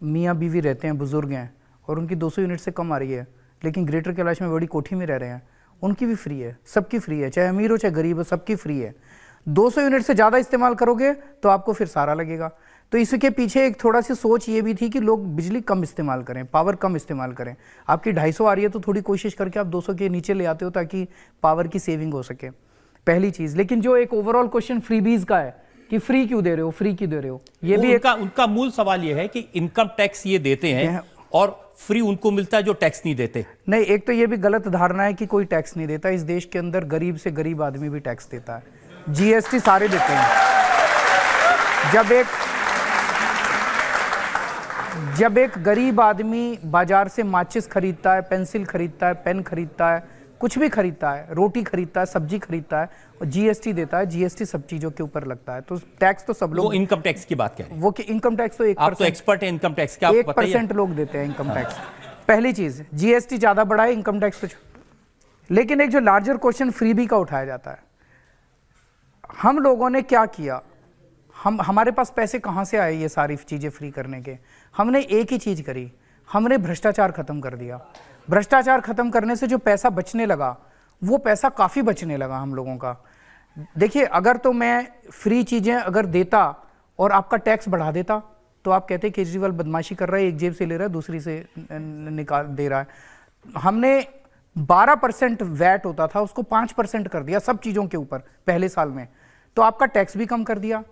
मियाँ बीवी रहते हैं, बुजुर्ग हैं, और उनकी 200 यूनिट से कम आ रही है, लेकिन ग्रेटर कैलाश में बड़ी कोठी में रह रहे हैं, उनकी भी फ्री है, सबकी फ्री है, चाहे अमीर हो चाहे गरीब हो, सबकी फ्री है। 200 यूनिट से ज़्यादा इस्तेमाल करोगे तो आपको फिर सारा लगेगा। तो इसके पीछे एक थोड़ा सी सोच ये भी थी कि लोग बिजली कम इस्तेमाल करें, पावर कम इस्तेमाल करें। आपकी 250 आ रही है तो थोड़ी कोशिश करके आप 200 के नीचे ले आते हो ताकि पावर की सेविंग हो सके, पहली चीज़। लेकिन जो एक ओवरऑल क्वेश्चन फ्रीबीज का है कि फ्री क्यों दे रहे हो, फ्री क्यों दे रहे हो, ये भी उनका मूल सवाल ये है कि इनकम टैक्स ये देते हैं और फ्री उनको मिलता है जो टैक्स नहीं देते। नहीं, एक तो ये भी गलत धारणा है कि कोई टैक्स नहीं देता। इस देश के अंदर गरीब से गरीब आदमी भी टैक्स देता है, जीएसटी सारे देते हैं। जब एक गरीब आदमी बाजार से माचिस खरीदता है, पेंसिल खरीदता है, पेन खरीदता है, कुछ भी खरीदता है, रोटी खरीदता है, सब्जी खरीदता है, और जीएसटी देता है, जीएसटी सब चीजों के ऊपर लगता है। तो टैक्स तो सब लोग, वो इनकम टैक्स की बात करें, वो इनकम टैक्स तो 1%, आप तो एक्सपर्ट है इनकम टैक्स, क्या 1% लोग देते हैं इनकम टैक्स। पहली चीज, जीएसटी ज्यादा बढ़ाए, इनकम टैक्स तो। लेकिन एक जो लार्जर क्वेश्चन फ्रीबी का उठाया जाता है, हम लोगों ने क्या किया, हमारे पास पैसे कहाँ से आए ये सारी चीजें फ्री करने के? हमने एक ही चीज करी, हमने भ्रष्टाचार खत्म कर दिया। भ्रष्टाचार खत्म करने से जो पैसा बचने लगा, वो पैसा काफी बचने लगा हम लोगों का। देखिए, अगर तो मैं फ्री चीजें अगर देता और आपका टैक्स बढ़ा देता तो आप कहते केजरीवाल बदमाशी कर रहा है, एक जेब से ले रहा है दूसरी से निकाल दे रहा है। हमने 12% वैट होता था उसको 5% कर दिया सब चीजों के ऊपर पहले साल में, तो आपका टैक्स भी कम कर दिया।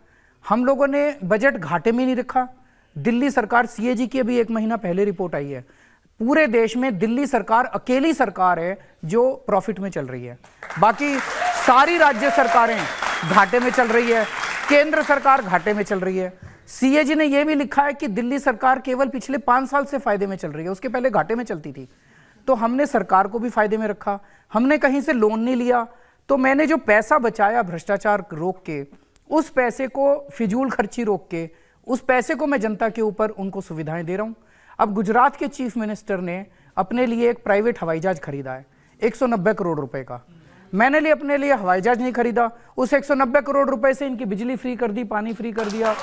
हम लोगों ने बजट घाटे में नहीं रखा। दिल्ली सरकार, सीएजी की अभी 1 महीना पहले रिपोर्ट आई है, पूरे देश में दिल्ली सरकार अकेली सरकार है जो प्रॉफिट में चल रही है। बाकी सारी राज्य सरकारें घाटे में चल रही है, केंद्र सरकार घाटे में चल रही है। सीएजी ने यह भी लिखा है कि दिल्ली सरकार केवल पिछले 5 साल से फायदे में चल रही है, उसके पहले घाटे में चलती थी। तो हमने सरकार को भी फायदे में रखा, हमने कहीं से लोन नहीं लिया। तो मैंने जो पैसा बचाया भ्रष्टाचार रोक के, उस पैसे को फिजूल खर्ची रोक के, उस पैसे को मैं जनता के ऊपर उनको सुविधाएं दे रहा हूं। अब गुजरात के चीफ मिनिस्टर ने अपने लिए एक प्राइवेट हवाई जहाज खरीदा है 190 करोड़ रुपए का। मैंने लिए अपने लिए हवाई जहाज नहीं खरीदा, उस 190 करोड़ रुपए से इनकी बिजली फ्री कर दी, पानी फ्री कर दिया।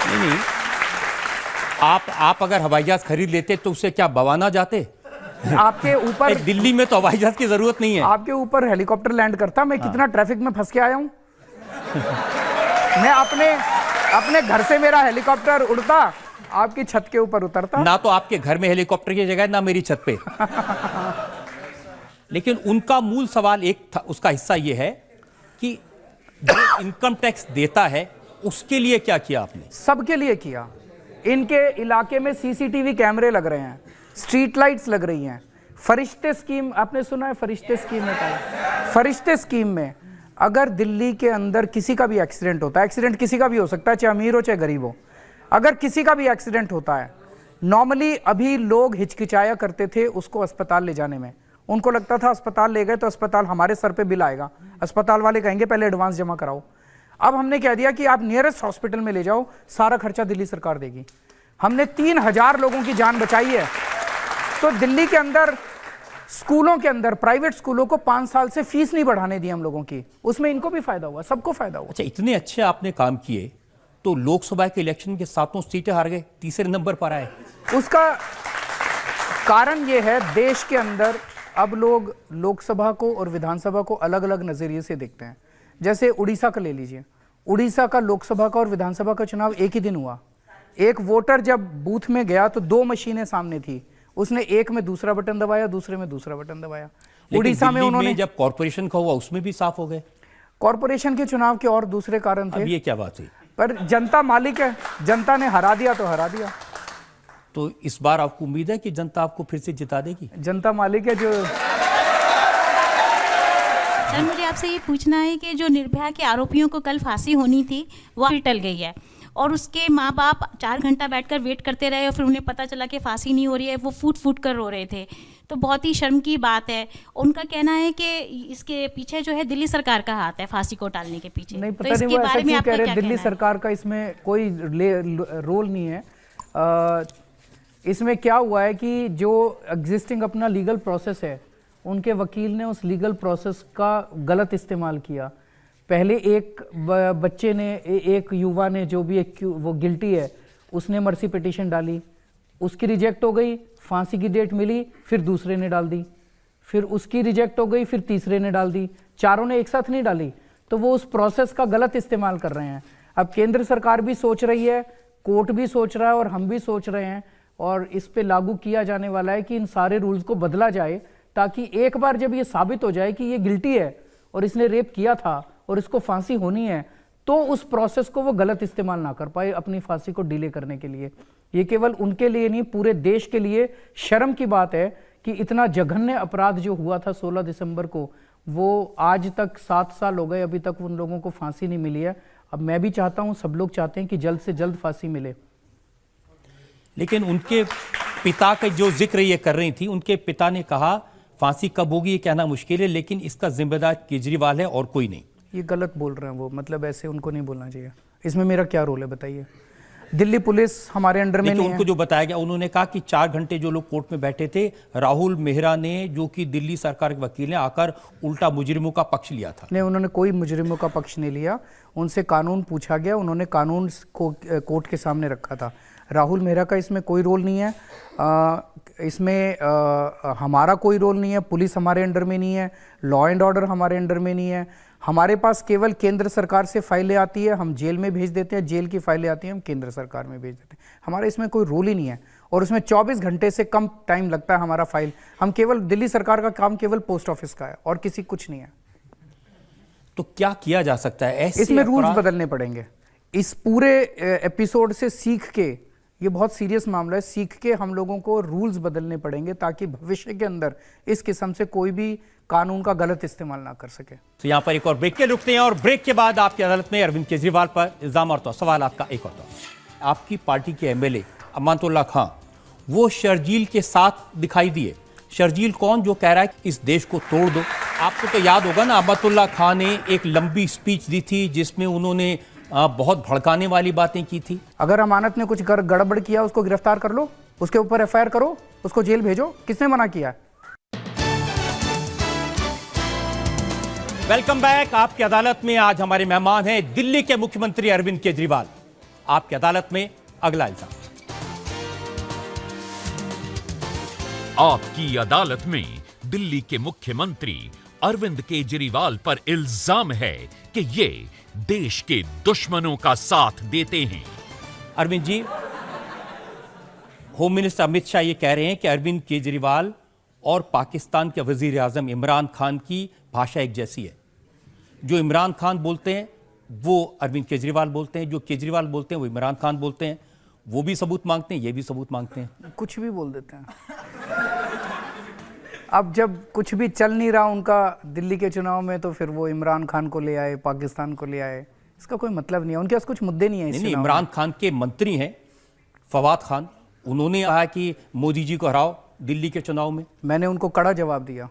नहीं, आप अगर हवाई जहाज खरीद लेते तो उससे क्या बवाना जाते? आपके ऊपर दिल्ली में तो हवाई जहाज की जरूरत नहीं है। आपके ऊपर हेलीकॉप्टर लैंड करता, मैं कितना ट्रैफिक में फंस के आया हूं। मैं अपने घर से मेरा हेलीकॉप्टर उड़ता, आपकी छत के ऊपर उतरता। ना तो आपके घर में हेलीकॉप्टर की जगह, ना मेरी छत पे। लेकिन उनका मूल सवाल एक था, उसका हिस्सा यह है कि जो इनकम टैक्स देता है उसके लिए क्या किया आपने? सबके लिए किया। इनके इलाके में सीसीटीवी कैमरे लग रहे हैं, स्ट्रीट लाइट्स लग रही हैं। फरिश्ते स्कीम आपने सुना है? फरिश्ते स्कीम में क्या? फरिश्ते स्कीम में अगर दिल्ली के अंदर किसी का भी एक्सीडेंट होता है, एक्सीडेंट किसी का भी हो सकता है, चाहे अमीर हो चाहे गरीब हो, अगर किसी का भी एक्सीडेंट होता है, नॉर्मली अभी लोग हिचकिचाया करते थे उसको अस्पताल ले जाने में। उनको लगता था अस्पताल ले गए तो अस्पताल हमारे सर पे बिल आएगा, अस्पताल वाले कहेंगे पहले एडवांस जमा कराओ। अब हमने कह दिया कि आप नियरेस्ट हॉस्पिटल में ले जाओ, सारा खर्चा दिल्ली सरकार देगी। हमने 3000 लोगों की जान बचाई है। तो दिल्ली के अंदर स्कूलों के अंदर, प्राइवेट स्कूलों को 5 साल से फीस नहीं बढ़ाने दी हम लोगों की, उसमें इनको भी फायदा हुआ, सबको फायदा हुआ। अच्छा, इतने अच्छे आपने काम किए तो लोकसभा के इलेक्शन के 7 सीटें हार गए, तीसरे नंबर पर आए। उसका कारण यह है, देश के अंदर अब लोग लोकसभा को और विधानसभा को अलग अलग नजरिए से देखते हैं। जैसे उड़ीसा का ले लीजिए, उड़ीसा का लोकसभा का और विधानसभा का चुनाव एक ही दिन हुआ। एक वोटर जब बूथ में गया तो 2 मशीनें सामने थी, उसने एक में दूसरा बटन दबाया, दूसरे में दूसरा बटन दबाया। उड़ीसा में उन्होंने जब कॉर्पोरेशन का हुआ उसमें भी साफ हो गए। कॉर्पोरेशन के चुनाव के और दूसरे कारण थे। अब ये क्या बात है? पर जनता मालिक है, जनता ने हरा दिया तो हरा दिया। तो इस बार आपको उम्मीद है कि जनता आपको फिर से जिता देगी? जनता मालिक है जो। सर, मुझे आपसे ये पूछना है कि जो निर्भया के आरोपियों को कल फांसी होनी थी वो फिर टल गई है, और उसके माँ बाप 4 घंटा बैठकर वेट करते रहे और फिर उन्हें पता चला कि फांसी नहीं हो रही है, वो फूट फूट कर रो रहे थे। तो बहुत ही शर्म की बात है। उनका कहना है कि इसके पीछे जो है दिल्ली सरकार का हाथ है, फांसी को टालने के पीछे। नहीं, तो पता इसके नहीं वो ऐसा बारे में क्यों आपका कह रहे क्या हैं? दिल्ली कहना है? सरकार का इसमें कोई रोल नहीं है। इसमें क्या हुआ है कि जो एग्जिस्टिंग अपना लीगल प्रोसेस है, उनके वकील ने उस लीगल प्रोसेस का गलत इस्तेमाल किया। पहले एक बच्चे ने, एक युवा ने, जो भी वो गिल्टी है, उसने मर्सी पिटीशन डाली, उसकी रिजेक्ट हो गई, फांसी की डेट मिली, फिर दूसरे ने डाल दी, फिर उसकी रिजेक्ट हो गई, फिर तीसरे ने डाल दी, चारों ने एक साथ नहीं डाली। तो वो उस प्रोसेस का गलत इस्तेमाल कर रहे हैं। अब केंद्र सरकार भी सोच रही है, कोर्ट भी सोच रहा है और हम भी सोच रहे हैं, और इस पे लागू किया जाने वाला है कि इन सारे रूल्स को बदला जाए, ताकि एक बार जब ये साबित हो जाए कि ये गिल्टी है और इसने रेप किया था और इसको फांसी होनी है, तो उस प्रोसेस को वो गलत इस्तेमाल ना कर पाए अपनी फांसी को डिले करने के लिए। ये केवल उनके लिए नहीं, पूरे देश के लिए शर्म की बात है कि इतना जघन्य अपराध जो हुआ था 16 दिसंबर को, वो आज तक 7 साल हो गए, अभी तक उन लोगों को फांसी नहीं मिली है। अब मैं भी चाहता हूं, सब लोग चाहते हैं कि जल्द से जल्द फांसी मिले। लेकिन उनके पिता का जो जिक्र ये कर रही थी, उनके पिता ने कहा फांसी कब होगी ये कहना मुश्किल है, लेकिन इसका जिम्मेदार केजरीवाल है और कोई नहीं। ये गलत बोल रहे हैं वो, मतलब ऐसे उनको नहीं बोलना चाहिए। इसमें मेरा क्या रोल है बताइए? दिल्ली पुलिस हमारे अंडर में नहीं है। उनको जो बताया गया, उन्होंने कहा कि 4 घंटे जो लोग कोर्ट में बैठे थे, राहुल मेहरा ने, जो कि दिल्ली सरकार के वकील ने, आकर उल्टा मुजरिमों का पक्ष लिया था। नहीं, उन्होंने कोई मुजरिमों का पक्ष नहीं लिया, उनसे कानून पूछा गया, उन्होंने कानून को कोर्ट के सामने रखा था। राहुल मेहरा का इसमें कोई रोल नहीं है, इसमें हमारा कोई रोल नहीं है, पुलिस हमारे अंडर में नहीं है, लॉ एंड ऑर्डर हमारे अंडर में नहीं है। हमारे पास केवल केंद्र सरकार से फाइलें आती है, हम जेल में भेज देते हैं, जेल की फाइलें आती हैं, हम केंद्र सरकार में भेज देते हैं। हमारा इसमें कोई रोल ही नहीं है, और उसमें 24 घंटे से कम टाइम लगता है हमारा फाइल। हम केवल, दिल्ली सरकार का काम केवल पोस्ट ऑफिस का है और किसी कुछ नहीं है। तो क्या किया जा सकता है ऐसे इसमें रूल्स अपराध- बदलने पड़ेंगे। इस पूरे एपिसोड से सीख के, ये बहुत सीरियस मामला है, सीख के हम लोगों को रूल्स बदलने पड़ेंगे ताकि भविष्य के अंदर इस किस्म से कोई भी कानून का गलत इस्तेमाल ना कर सके। तो यहां पर एक और ब्रेक के रुकते हैं और ब्रेक के बाद आपकी अदालत में अरविंद केजरीवाल पर इल्जाम और तो सवाल आपका एक और तो आपकी पार्टी के एमएलए अमानतुल्लाह खां वो शर्जील के साथ दिखाई दिए। शर्जील कौन जो कह रहा है कि इस देश को तोड़ दो? आपको तो याद होगा ना, अमानतुल्लाह खां ने एक लंबी स्पीच दी थी जिसमें उन्होंने बहुत भड़काने वाली बातें की थी। अगर अमानत ने कुछ गड़बड़ किया उसको गिरफ्तार कर लो, उसके ऊपर एफआईआर करो, उसको जेल भेजो। किसने मना किया? Welcome back. आपकी अदालत में आज हमारे मेहमान हैं दिल्ली के मुख्यमंत्री अरविंद केजरीवाल। आपकी अदालत में अगला इल्जाम। आपकी अदालत में दिल्ली के मुख्यमंत्री अरविंद केजरीवाल पर इल्जाम है कि ये देश के दुश्मनों का साथ देते हैं। अरविंद जी, होम मिनिस्टर अमित शाह ये कह रहे हैं कि अरविंद केजरीवाल और पाकिस्तान के वजीर आजम इमरान खान की भाषा एक जैसी है। जो इमरान खान बोलते हैं वो अरविंद केजरीवाल बोलते हैं, जो केजरीवाल बोलते हैं वो इमरान खान बोलते हैं। वो भी सबूत मांगते हैं, ये भी सबूत मांगते हैं। कुछ भी बोल देते हैं। अब जब कुछ भी चल नहीं रहा उनका दिल्ली के चुनाव में, तो फिर वो इमरान खान को ले आए, पाकिस्तान को ले आए। इसका कोई मतलब नहीं है, उनके पास कुछ मुद्दे नहीं है। नहीं, इमरान खान के मंत्री हैं फवाद खान, उन्होंने कहा कि मोदी जी को हराओ दिल्ली के चुनाव में। मैंने उनको कड़ा जवाब दिया।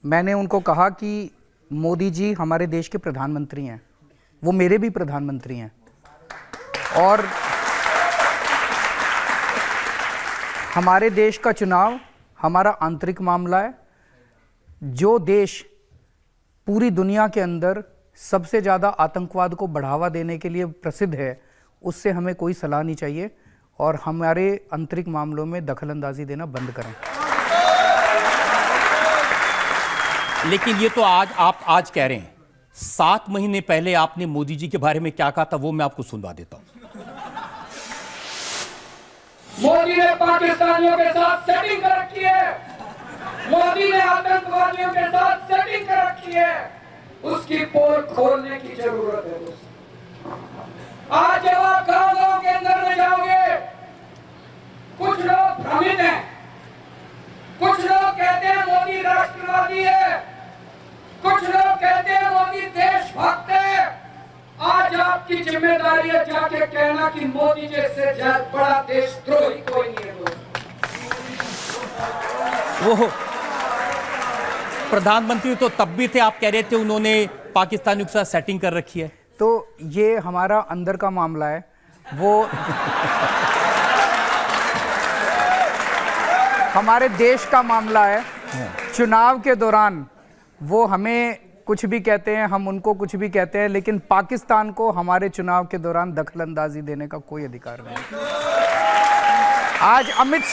मैंने उनको कहा कि मोदी जी हमारे देश के प्रधानमंत्री हैं, वो मेरे भी प्रधानमंत्री हैं, और हमारे देश का चुनाव हमारा आंतरिक मामला है। जो देश पूरी दुनिया के अंदर सबसे ज़्यादा आतंकवाद को बढ़ावा देने के लिए प्रसिद्ध है, उससे हमें कोई सलाह नहीं चाहिए, और हमारे आंतरिक मामलों में दखलंदाजी देना बंद करें। लेकिन ये तो आप आज कह रहे हैं, 7 महीने पहले आपने मोदी जी के बारे में क्या कहा था वो मैं आपको सुनवा देता हूं। मोदी ने पाकिस्तानियों के साथ सेटिंग कर रखी है, मोदी ने आतंकवादियों के साथ सेटिंग कर रखी है, उसकी पोल खोलने की जरूरत है दोस्तों। आज जब आप गांव के अंदर में जाओगे, कुछ लोग भ्रमित हैं, कुछ लोग कहते हैं मोदी राष्ट्रवादी है, कुछ लोग कहते हैं मोदी देशभक्त है। आज आपकी जिम्मेदारी है जाके कहना कि मोदी जैसे बड़ा देशद्रोही कोई नहीं है दोस्तों। वो प्रधानमंत्री तो तब भी थे, आप कह रहे थे उन्होंने पाकिस्तानियों के साथ सेटिंग कर रखी है। तो ये हमारा अंदर का मामला है, वो हमारे देश का मामला है। चुनाव के दौरान वो हमें कुछ भी कहते हैं, हम उनको कुछ भी कहते हैं, लेकिन पाकिस्तान को हमारे चुनाव के दौरान दखलंदाजी देने का कोई अधिकार नहीं। आज अमित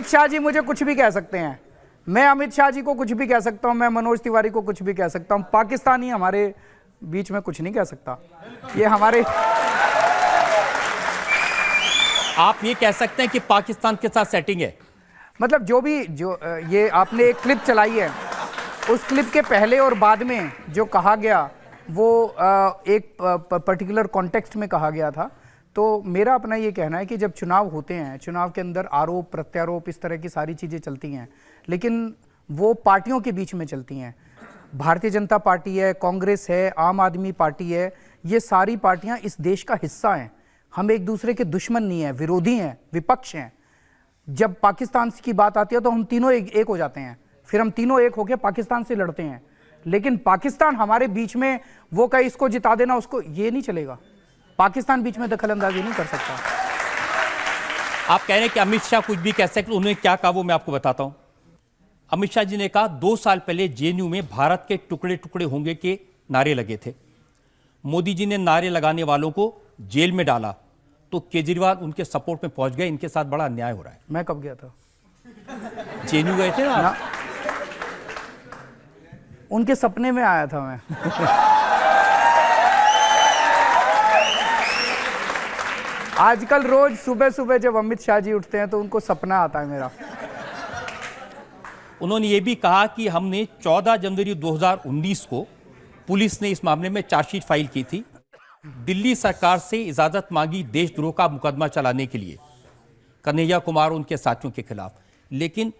शाह जी मुझे कुछ भी कह सकते हैं, मैं अमित शाह जी को कुछ भी कह सकता हूं, मैं मनोज तिवारी को कुछ भी कह सकता हूं। पाकिस्तानी हमारे बीच में कुछ नहीं कह सकता। ये हमारे, आप ये कह सकते हैं कि पाकिस्तान के साथ सेटिंग है। मतलब जो ये आपने एक क्लिप चलाई है, उस क्लिप के पहले और बाद में जो कहा गया वो एक पर्टिकुलर कॉन्टेक्स्ट में कहा गया था। तो मेरा अपना ये कहना है कि जब चुनाव होते हैं, चुनाव के अंदर आरोप प्रत्यारोप इस तरह की सारी चीज़ें चलती हैं, लेकिन वो पार्टियों के बीच में चलती हैं। भारतीय जनता पार्टी है, कांग्रेस है, आम आदमी पार्टी है, ये सारी पार्टियां इस देश का हिस्सा हैं। हम एक दूसरे के दुश्मन नहीं हैं, विरोधी हैं, विपक्ष हैं। जब पाकिस्तान की बात आती है तो हम तीनों एक हो जाते हैं, फिर हम तीनों एक होकर पाकिस्तान से लड़ते हैं। लेकिन पाकिस्तान हमारे बीच में वो कहीं इसको जिता देना, उसको ये नहीं चलेगा। पाकिस्तान बीच में दखलंदाजी नहीं कर सकता। आप कह रहे हैं कि अमित शाह कुछ भी कह सकते, उन्होंने क्या कहा वो मैं आपको बताता हूं। अमित शाह जी ने कहा 2 साल पहले जेएनयू में भारत के टुकड़े टुकड़े होंगे के नारे लगे थे। मोदी जी ने नारे लगाने वालों को जेल में डाला तो केजरीवाल उनके सपोर्ट में पहुंच गए। इनके साथ बड़ा अन्याय हो रहा है। मैं कब गया था? जेएनयू गए थे ना? उनके सपने में आया था मैं। आजकल रोज सुबह सुबह जब अमित शाह जी उठते हैं तो उनको सपना आता है मेरा। उन्होंने ये भी कहा कि हमने 14 जनवरी 2019 को पुलिस ने इस मामले में चार्जशीट फाइल की थी, दिल्ली सरकार से इजाजत मांगी देशद्रोह का मुकदमा चलाने के लिए कन्हैया कुमार और उनके साथियों के खिलाफ, लेकिन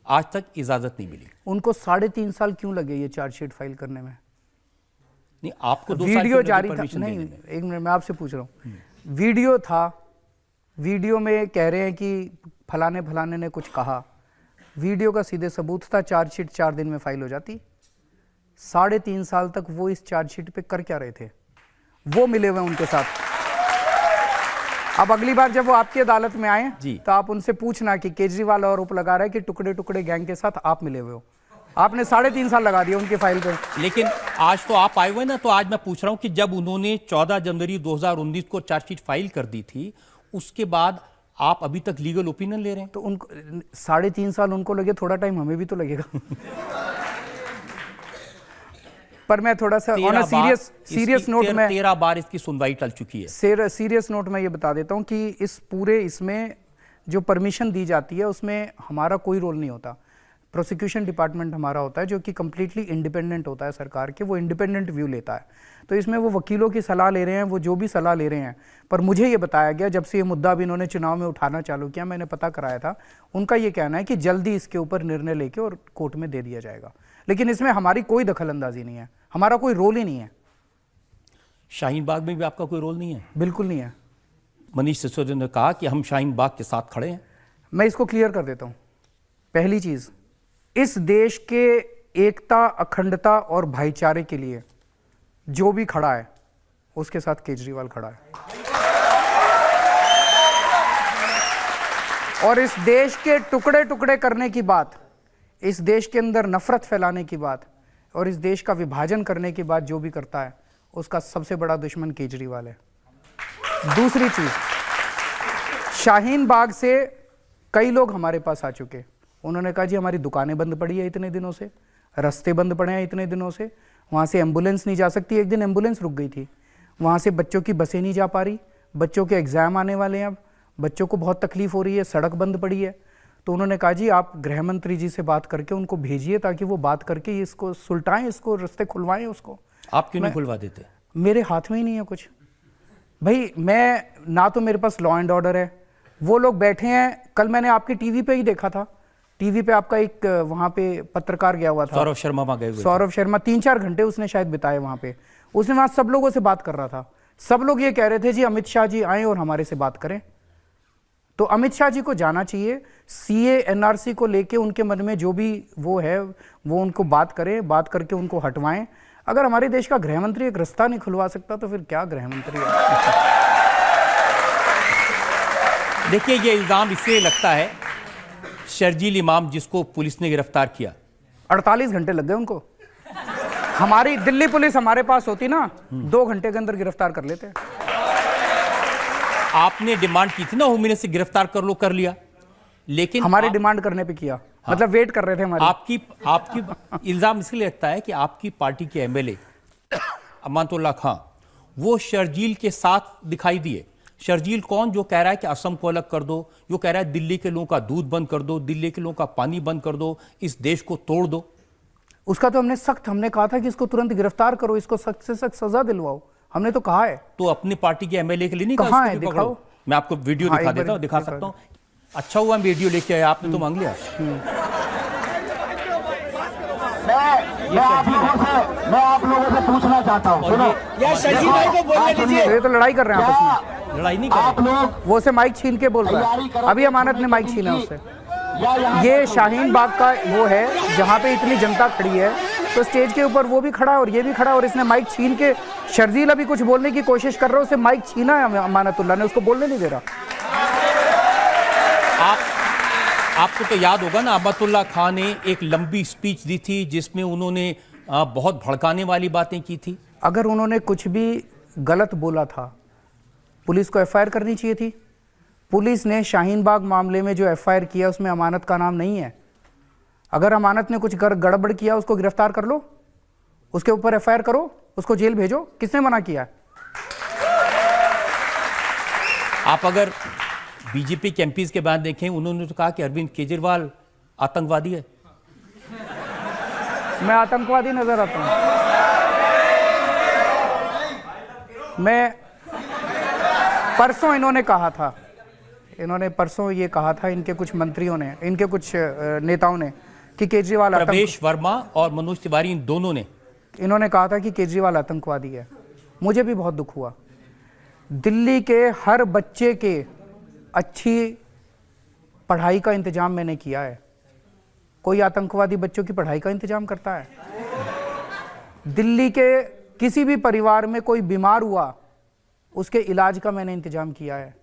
आज तक इजाजत नहीं मिली। उनको 3.5 साल क्यों लगे ये चार्जशीट फाइल करने में? नहीं, आपको 2 साल वीडियो क्यों लगे जारी था? परमिशन नहीं, देने में? एक मिनट मैं आपसे पूछ रहा हूँ। वीडियो था, वीडियो में कह रहे हैं कि फलाने फलाने ने कुछ कहा, वीडियो का सीधे सबूत था, चार्जशीट 4 दिन में फाइल हो जाती। 3.5 साल तक वो इस चार्जशीट पे कर क्या रहे थे? वो मिले हुए उनके साथ। अब अगली बार जब वो आपकी अदालत में आए जी, तो आप उनसे पूछना कि केजरीवाल आरोप लगा रहा है कि टुकड़े टुकड़े गैंग के साथ आप मिले हुए हो। आपने 3.5 साल लगा दिया उनकी फाइल पे। लेकिन आज तो आप आए हुए ना, तो आज मैं पूछ रहा हूं कि जब उन्होंने 14 जनवरी 2019 को चार्जशीट फाइल कर दी थी, उसके बाद आप अभी तक लीगल ओपिनियन ले रहे हैं? तो उनको 3.5 साल उनको लगे, थोड़ा टाइम हमें भी तो लगेगा। पर मैं थोड़ा सा ऑन अ सीरियस नोट में 13 बार इसकी सुनवाई टल चुकी है। सीरियस नोट में ये बता देता हूँ कि इसमें जो परमिशन दी जाती है उसमें हमारा कोई रोल नहीं होता। प्रोसिक्यूशन डिपार्टमेंट हमारा होता है जो कि कंप्लीटली इंडिपेंडेंट होता है सरकार के, वो इंडिपेंडेंट व्यू लेता है। तो इसमें वो वकीलों की सलाह ले रहे हैं, वो जो भी सलाह ले रहे हैं। पर मुझे ये बताया गया, जब से ये मुद्दा भी इन्होंने चुनाव में उठाना चालू किया, मैंने पता कराया था, उनका ये कहना है कि जल्दी इसके ऊपर निर्णय लेके और कोर्ट में दे दिया जाएगा। लेकिन इसमें हमारी कोई दखल अंदाजी नहीं है, हमारा कोई रोल ही नहीं है। शाहीन बाग में भी आपका कोई रोल नहीं है? बिल्कुल नहीं है। मनीष सिसोदिया ने कहा कि हम शाहीन बाग के साथ खड़े हैं। मैं इसको क्लियर कर देता हूँ। पहली चीज, इस देश के एकता, अखंडता और भाईचारे के लिए जो भी खड़ा है उसके साथ केजरीवाल खड़ा है। और इस देश के टुकड़े टुकड़े करने की बात, इस देश के अंदर नफरत फैलाने की बात और इस देश का विभाजन करने की बात जो भी करता है, उसका सबसे बड़ा दुश्मन केजरीवाल है। दूसरी चीज, शाहीन बाग से कई लोग हमारे पास आ चुके, उन्होंने कहा जी हमारी दुकानें बंद पड़ी है इतने दिनों से, रास्ते बंद पड़े हैं इतने दिनों से, वहाँ से एम्बुलेंस नहीं जा सकती। एक दिन एम्बुलेंस रुक गई थी, वहाँ से बच्चों की बसें नहीं जा पा रही, बच्चों के एग्ज़ाम आने वाले हैं, अब बच्चों को बहुत तकलीफ हो रही है, सड़क बंद पड़ी है। तो उन्होंने कहा जी आप गृह मंत्री जी से बात करके उनको भेजिए ताकि वो बात करके इसको सुलटाएं, इसको रास्ते खुलवाएं उसको। आप क्यों नहीं खुलवा देते? मेरे हाथ में ही नहीं है कुछ भाई। मैं ना तो मेरे पास लॉ एंड ऑर्डर है, वो लोग बैठे हैं। कल मैंने आपकी टीवी पे ही देखा था, टीवी पे आपका एक वहाँ पे पत्रकार गया हुआ था, सौरभ शर्मा वहाँ गए हुए थे। सौरभ शर्मा 3-4 घंटे उसने शायद बिताए वहाँ पे। उसने वहाँ सब लोगों से बात कर रहा था, सब लोग ये कह रहे थे जी अमित शाह जी आए और हमारे से बात करें। तो अमित शाह जी को जाना चाहिए, सीए एनआरसी को लेके उनके मन में जो भी वो है वो उनको बात करें, बात करके उनको हटवाएं। अगर हमारे देश का गृह मंत्री एक रास्ता नहीं खुलवा सकता तो फिर क्या गृह मंत्री है? देखिए, ये इल्जाम इसलिए लगता है, शर्जील इमाम जिसको पुलिस ने गिरफ्तार किया, 48 घंटे लग गए उनको। हमारी दिल्ली पुलिस हमारे पास होती ना, 2 घंटे के अंदर गिरफ्तार कर लेते। आपने डिमांड की थी ना होम मिनिस्टर से गिरफ्तार कर लो, कर लिया, लेकिन हमारे डिमांड करने पे किया। हाँ, मतलब वेट कर रहे थे हमारी। आपकी इल्जाम इसलिए लगता है कि आपकी पार्टी के एमएलए अमानतुल्लाह खां वो शर्जील के साथ दिखाई दिए। शर्जील कौन? जो कह रहा है कि असम को अलग कर दो, जो कह रहा है दिल्ली के लोगों का दूध बंद कर दो, दिल्ली के लोगों का पानी बंद कर दो, इस देश को तोड़ दो। उसका तो हमने कहा था कि इसको तुरंत गिरफ्तार करो, इसको सख्त से सख्त सजा दिलवाओ, हमने तो कहा है। तो अपनी पार्टी के एमएलए के लिए नहीं कहा है? दिखाओ, मैं आपको वीडियो हाँ, दिखा देता हूँ, दिखा सकता हूँ। अच्छा हुआ वीडियो लेके आया, आपने तो मांग लिया। मैं आप लोगों से पूछना चाहता हूँ, सुनो। ये तो लड़ाई कर रहे हैं आपस में। लड़ाई नहीं कर रहे। आप लोग वो से माइक छीन के बोल रहा है, अभी अमानत ने माइक छीना उससे। ये शाहीन बाग का वो है जहाँ पे इतनी जनता खड़ी है, तो स्टेज के ऊपर वो भी खड़ा है और ये भी खड़ा है, और इसने माइक छीन के, शर्जील अभी कुछ बोलने की कोशिश कर रहा है, उसे माइक छीना है अमानतुल्लाह ने, उसको बोलने नहीं दे रहा। आपको तो याद होगा ना, अमानतुल्लाह खान ने एक लंबी स्पीच दी थी जिसमें उन्होंने बहुत भड़काने वाली बातें की थी। अगर उन्होंने कुछ भी गलत बोला था, पुलिस को एफआईआर करनी चाहिए थी। पुलिस ने शाहीन बाग मामले में जो एफआईआर किया उसमें अमानत का नाम नहीं है। अगर अमानत ने कुछ गड़बड़ किया उसको गिरफ्तार कर लो, उसके ऊपर एफआईआर करो, उसको जेल भेजो। किसने मना किया? आप अगर बीजेपी के एमपीज के बयान देखें, उन्होंने तो कहा कि अरविंद केजरीवाल आतंकवादी है। मैं आतंकवादी नजर आता हूं? मैं परसों इन्होंने परसों ये कहा था, इनके कुछ मंत्रियों ने, इनके कुछ नेताओं ने, कि केजरीवाल प्रवेश वर्मा और मनोज तिवारी, इन दोनों ने, इन्होंने कहा था कि केजरीवाल आतंकवादी है। मुझे भी बहुत दुख हुआ। दिल्ली के हर बच्चे के अच्छी पढ़ाई का इंतजाम मैंने किया है। कोई आतंकवादी बच्चों की पढ़ाई का इंतजाम करता है? दिल्ली के किसी भी परिवार में कोई बीमार हुआ, उसके इलाज का मैंने इंतजाम किया है।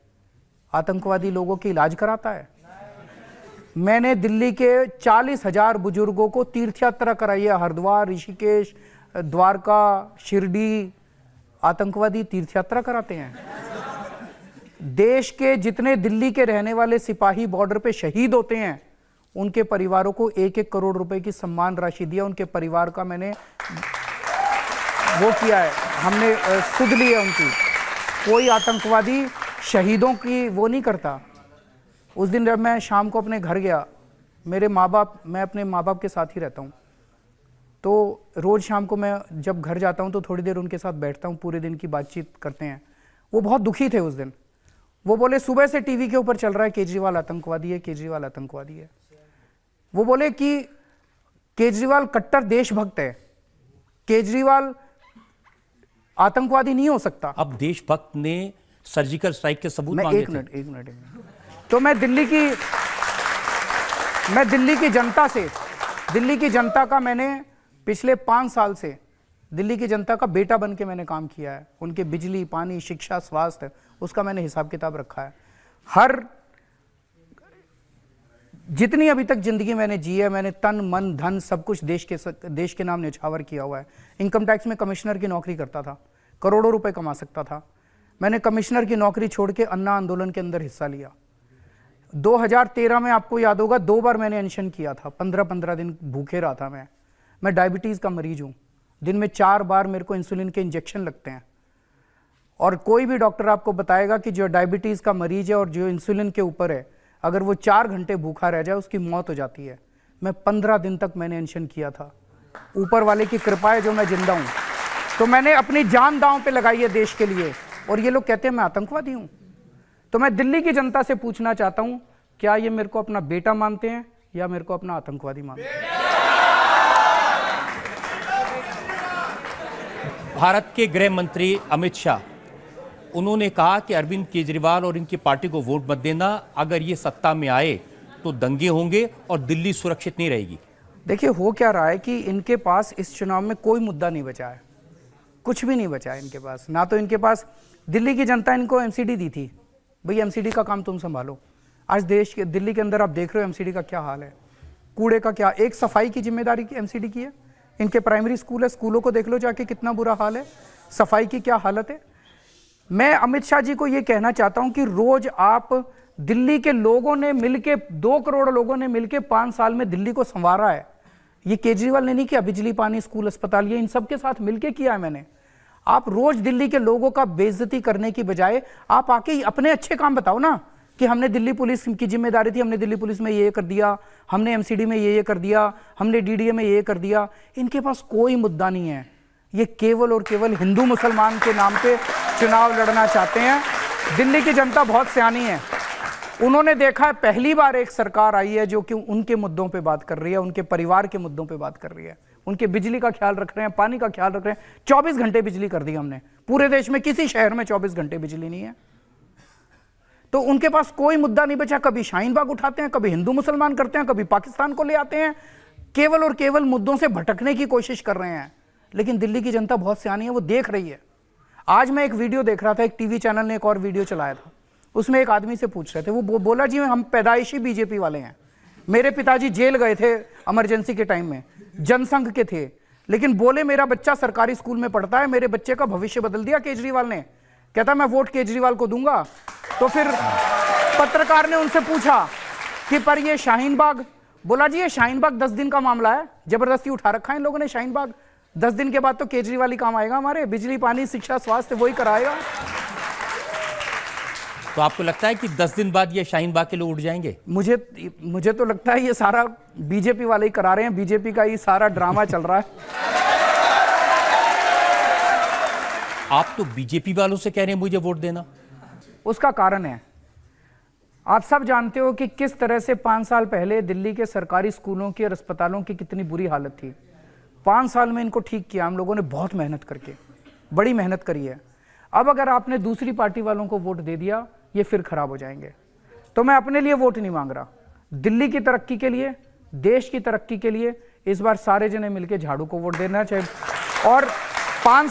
आतंकवादी लोगों की इलाज कराता है? मैंने दिल्ली के 40,000 बुजुर्गों को तीर्थ यात्रा कराई है, हरिद्वार, ऋषिकेश, द्वारका, शिरडी। आतंकवादी तीर्थ यात्रा कराते हैं? देश के जितने दिल्ली के रहने वाले सिपाही बॉर्डर पे शहीद होते हैं, उनके परिवारों को 1-1 करोड़ रुपए की सम्मान राशि दिया। उनके परिवार का मैंने वो किया है, हमने सुध ली है उनकी। कोई आतंकवादी शहीदों की वो नहीं करता। उस दिन जब मैं शाम को अपने घर गया, मेरे माँ बाप, मैं अपने माँ बाप के साथ ही रहता हूँ, तो रोज़ शाम को मैं जब घर जाता हूँ तो थोड़ी देर उनके साथ बैठता हूँ, पूरे दिन की बातचीत करते हैं। वो बहुत दुखी थे उस दिन। वो बोले सुबह से टीवी के ऊपर चल रहा है केजरीवाल आतंकवादी है, केजरीवाल आतंकवादी है। वो बोले कि केजरीवाल कट्टर देशभक्त है, केजरीवाल आतंकवादी नहीं हो सकता। अब देशभक्त ने सर्जिकल स्ट्राइक के सबूत मांगे थे। एक मिनट। तो मैं दिल्ली की जनता का मैंने पिछले 5 साल से दिल्ली की जनता का बेटा बन के मैंने काम किया है। उनके बिजली, पानी, शिक्षा, स्वास्थ्य, उसका मैंने हिसाब किताब रखा है। हर जितनी अभी तक जिंदगी मैंने जी है, मैंने तन मन धन सब कुछ देश के नाम न्यौछावर किया हुआ है। इनकम टैक्स में कमिश्नर की नौकरी करता था, करोड़ों रुपए कमा सकता था। मैंने कमिश्नर की नौकरी छोड़ के अन्ना आंदोलन के अंदर हिस्सा लिया। 2013 में आपको याद होगा 2 बार मैंने अनशन किया था, 15-15 दिन भूखे रहा था मैं डायबिटीज़ का मरीज हूँ। दिन में 4 बार मेरे को इंसुलिन के इंजेक्शन लगते हैं। और कोई भी डॉक्टर आपको बताएगा कि जो डायबिटीज़ का मरीज है और जो इंसुलिन के ऊपर है, अगर वो 4 घंटे भूखा रह जाए उसकी मौत हो जाती है। मैं 15 दिन तक मैंने अनशन किया था। ऊपर वाले की कृपा है जो मैं जिंदा हूँ। तो मैंने अपनी जान दांव पे लगाई है देश के लिए, और ये लोग कहते हैं मैं आतंकवादी हूँ। तो मैं दिल्ली की जनता से पूछना चाहता हूँ, क्या ये मेरे को अपना बेटा मानते हैं या मेरे को अपना आतंकवादी मानते हैं? भारत के गृह मंत्री अमित शाह, उन्होंने कहा कि अरविंद केजरीवाल और इनकी पार्टी को वोट मत देना, अगर ये सत्ता में आए तो दंगे होंगे और दिल्ली सुरक्षित नहीं रहेगी। देखिए हो क्या रहा है कि इनके पास इस चुनाव में कोई मुद्दा नहीं बचा है, कुछ भी नहीं बचा है इनके पास। ना तो इनके पास, दिल्ली की जनता इनको एमसीडी दी थी, भाई एमसीडी का काम तुम संभालो। आज दिल्ली के अंदर आप देख रहे हो एमसीडी का क्या हाल है, कूड़े का क्या, एक सफाई की जिम्मेदारी की एमसीडी की है। इनके प्राइमरी स्कूल है, स्कूलों को देख लो जाके कितना बुरा हाल है, सफाई की क्या हालत है। मैं अमित शाह जी को ये कहना चाहता हूं कि रोज आप दिल्ली के लोगों ने मिलके, 2 करोड़ लोगों ने मिलके 5 साल में दिल्ली को संवारा है। ये केजरीवाल ने नहीं किया, बिजली, पानी, स्कूल, अस्पताल, ये इन सब के साथ मिलके किया है मैंने। आप रोज दिल्ली के लोगों का बेइज्जती करने की बजाय आप आके अपने अच्छे काम बताओ ना, कि हमने दिल्ली पुलिस की जिम्मेदारी थी, हमने दिल्ली पुलिस में ये कर दिया, हमने एमसीडी में ये कर दिया, हमने डीडीए में ये कर दिया। इनके पास कोई मुद्दा नहीं है। ये केवल और केवल हिंदू मुसलमान के नाम पे चुनाव लड़ना चाहते हैं। दिल्ली की जनता बहुत सियानी है, उन्होंने देखा है पहली बार एक सरकार आई है जो कि उनके मुद्दों पे बात कर रही है, उनके परिवार के मुद्दों पे बात कर रही है, उनके बिजली का ख्याल रख रहे हैं, पानी का ख्याल रख रहे हैं। 24 घंटे बिजली कर दी हमने, पूरे देश में किसी शहर में 24 घंटे बिजली नहीं है। तो उनके पास कोई मुद्दा नहीं बचा। कभी शाहीन बाग उठाते हैं, कभी हिंदू मुसलमान करते हैं, कभी पाकिस्तान को ले आते हैं, केवल और केवल मुद्दों से भटकने की कोशिश कर रहे हैं। लेकिन दिल्ली की जनता बहुत सियानी है, वो देख रही है। आज मैं एक वीडियो देख रहा था, एक टीवी चैनल ने एक और वीडियो चलाया था, उसमें एक आदमी से पूछ रहे थे, वो बोला जी हम पैदाइशी बीजेपी वाले हैं, मेरे पिताजी जेल गए थे इमरजेंसी के टाइम में, जनसंघ के थे, लेकिन बोले मेरा बच्चा सरकारी स्कूल में पढ़ता है, मेरे बच्चे का भविष्य बदल दिया केजरीवाल ने। कहता मैं वोट केजरीवाल को दूंगा। तो फिर पत्रकार ने उनसे पूछा कि पर ये शाहीन बाग, बोला जी ये शाहीन बाग 10 दिन का मामला है, जबरदस्ती उठा रखा है इन लोगों ने शाहीन बाग, 10 दिन के बाद तो केजरीवाल ही काम आएगा, हमारे बिजली, पानी, शिक्षा, स्वास्थ्य वही कराएगा। तो आपको लगता है कि 10 दिन बाद ये शाहीन बाग के लोग उठ जाएंगे? मुझे तो लगता है ये सारा बीजेपी वाले ही करा रहे हैं, बीजेपी का ही सारा ड्रामा चल रहा है। आप तो बीजेपी वालों से कह रहे हैं मुझे वोट देना। उसका कारण है, आप सब जानते हो कि किस तरह से 5 साल पहले दिल्ली के सरकारी स्कूलों की और अस्पतालों की कितनी बुरी हालत थी। 5 साल में इनको ठीक किया हम लोगों ने, बहुत मेहनत करके, बड़ी मेहनत करी है। अब अगर आपने दूसरी पार्टी वालों को वोट दे दिया, ये फिर खराब हो जाएंगे। तो मैं अपने लिए वोट नहीं मांग रहा, दिल्ली की तरक्की के लिए, देश की तरक्की के लिए इस बार सारे जने मिलकर झाड़ू को वोट देना चाहिए। और 5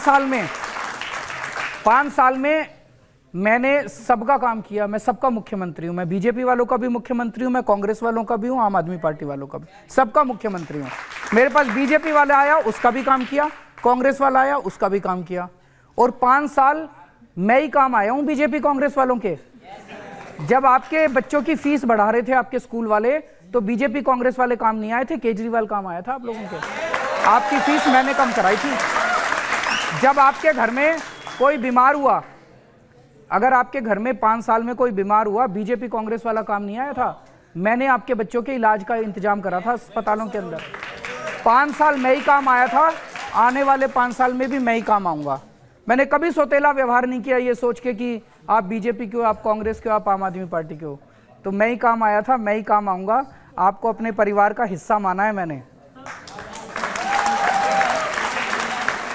साल में मैंने सबका काम किया, मैं सबका मुख्यमंत्री हूं। मैं बीजेपी वालों का भी मुख्यमंत्री हूं, मैं कांग्रेस वालों का भी हूं, आम आदमी पार्टी वालों का भी, सबका मुख्यमंत्री हूं। मेरे पास बीजेपी वाला आया, उसका भी काम किया, कांग्रेस वाला आया, उसका भी काम किया। और 5 साल मैं ही काम आया हूं बीजेपी कांग्रेस वालों के। जब आपके बच्चों की फीस बढ़ा रहे थे आपके स्कूल वाले, तो बीजेपी कांग्रेस वाले काम नहीं आए थे, केजरीवाल काम आया था आप लोगों के। आपकी फीस मैंने कम कराई थी। जब आपके घर में कोई बीमार हुआ, अगर आपके घर में 5 साल में कोई बीमार हुआ, बीजेपी कांग्रेस वाला काम नहीं आया था। मैंने आपके बच्चों के इलाज का इंतजाम करा था अस्पतालों के अंदर। 5 साल मैं ही काम आया था, आने वाले 5 साल में भी मैं ही काम आऊंगा। मैंने कभी सौतेला व्यवहार नहीं किया ये सोच के कि आप बीजेपी क्यों, आप कांग्रेस क्यों, आप आम आदमी पार्टी क्यों। तो मैं ही काम आया था, मैं ही काम आऊंगा। आपको अपने परिवार का हिस्सा माना है मैंने।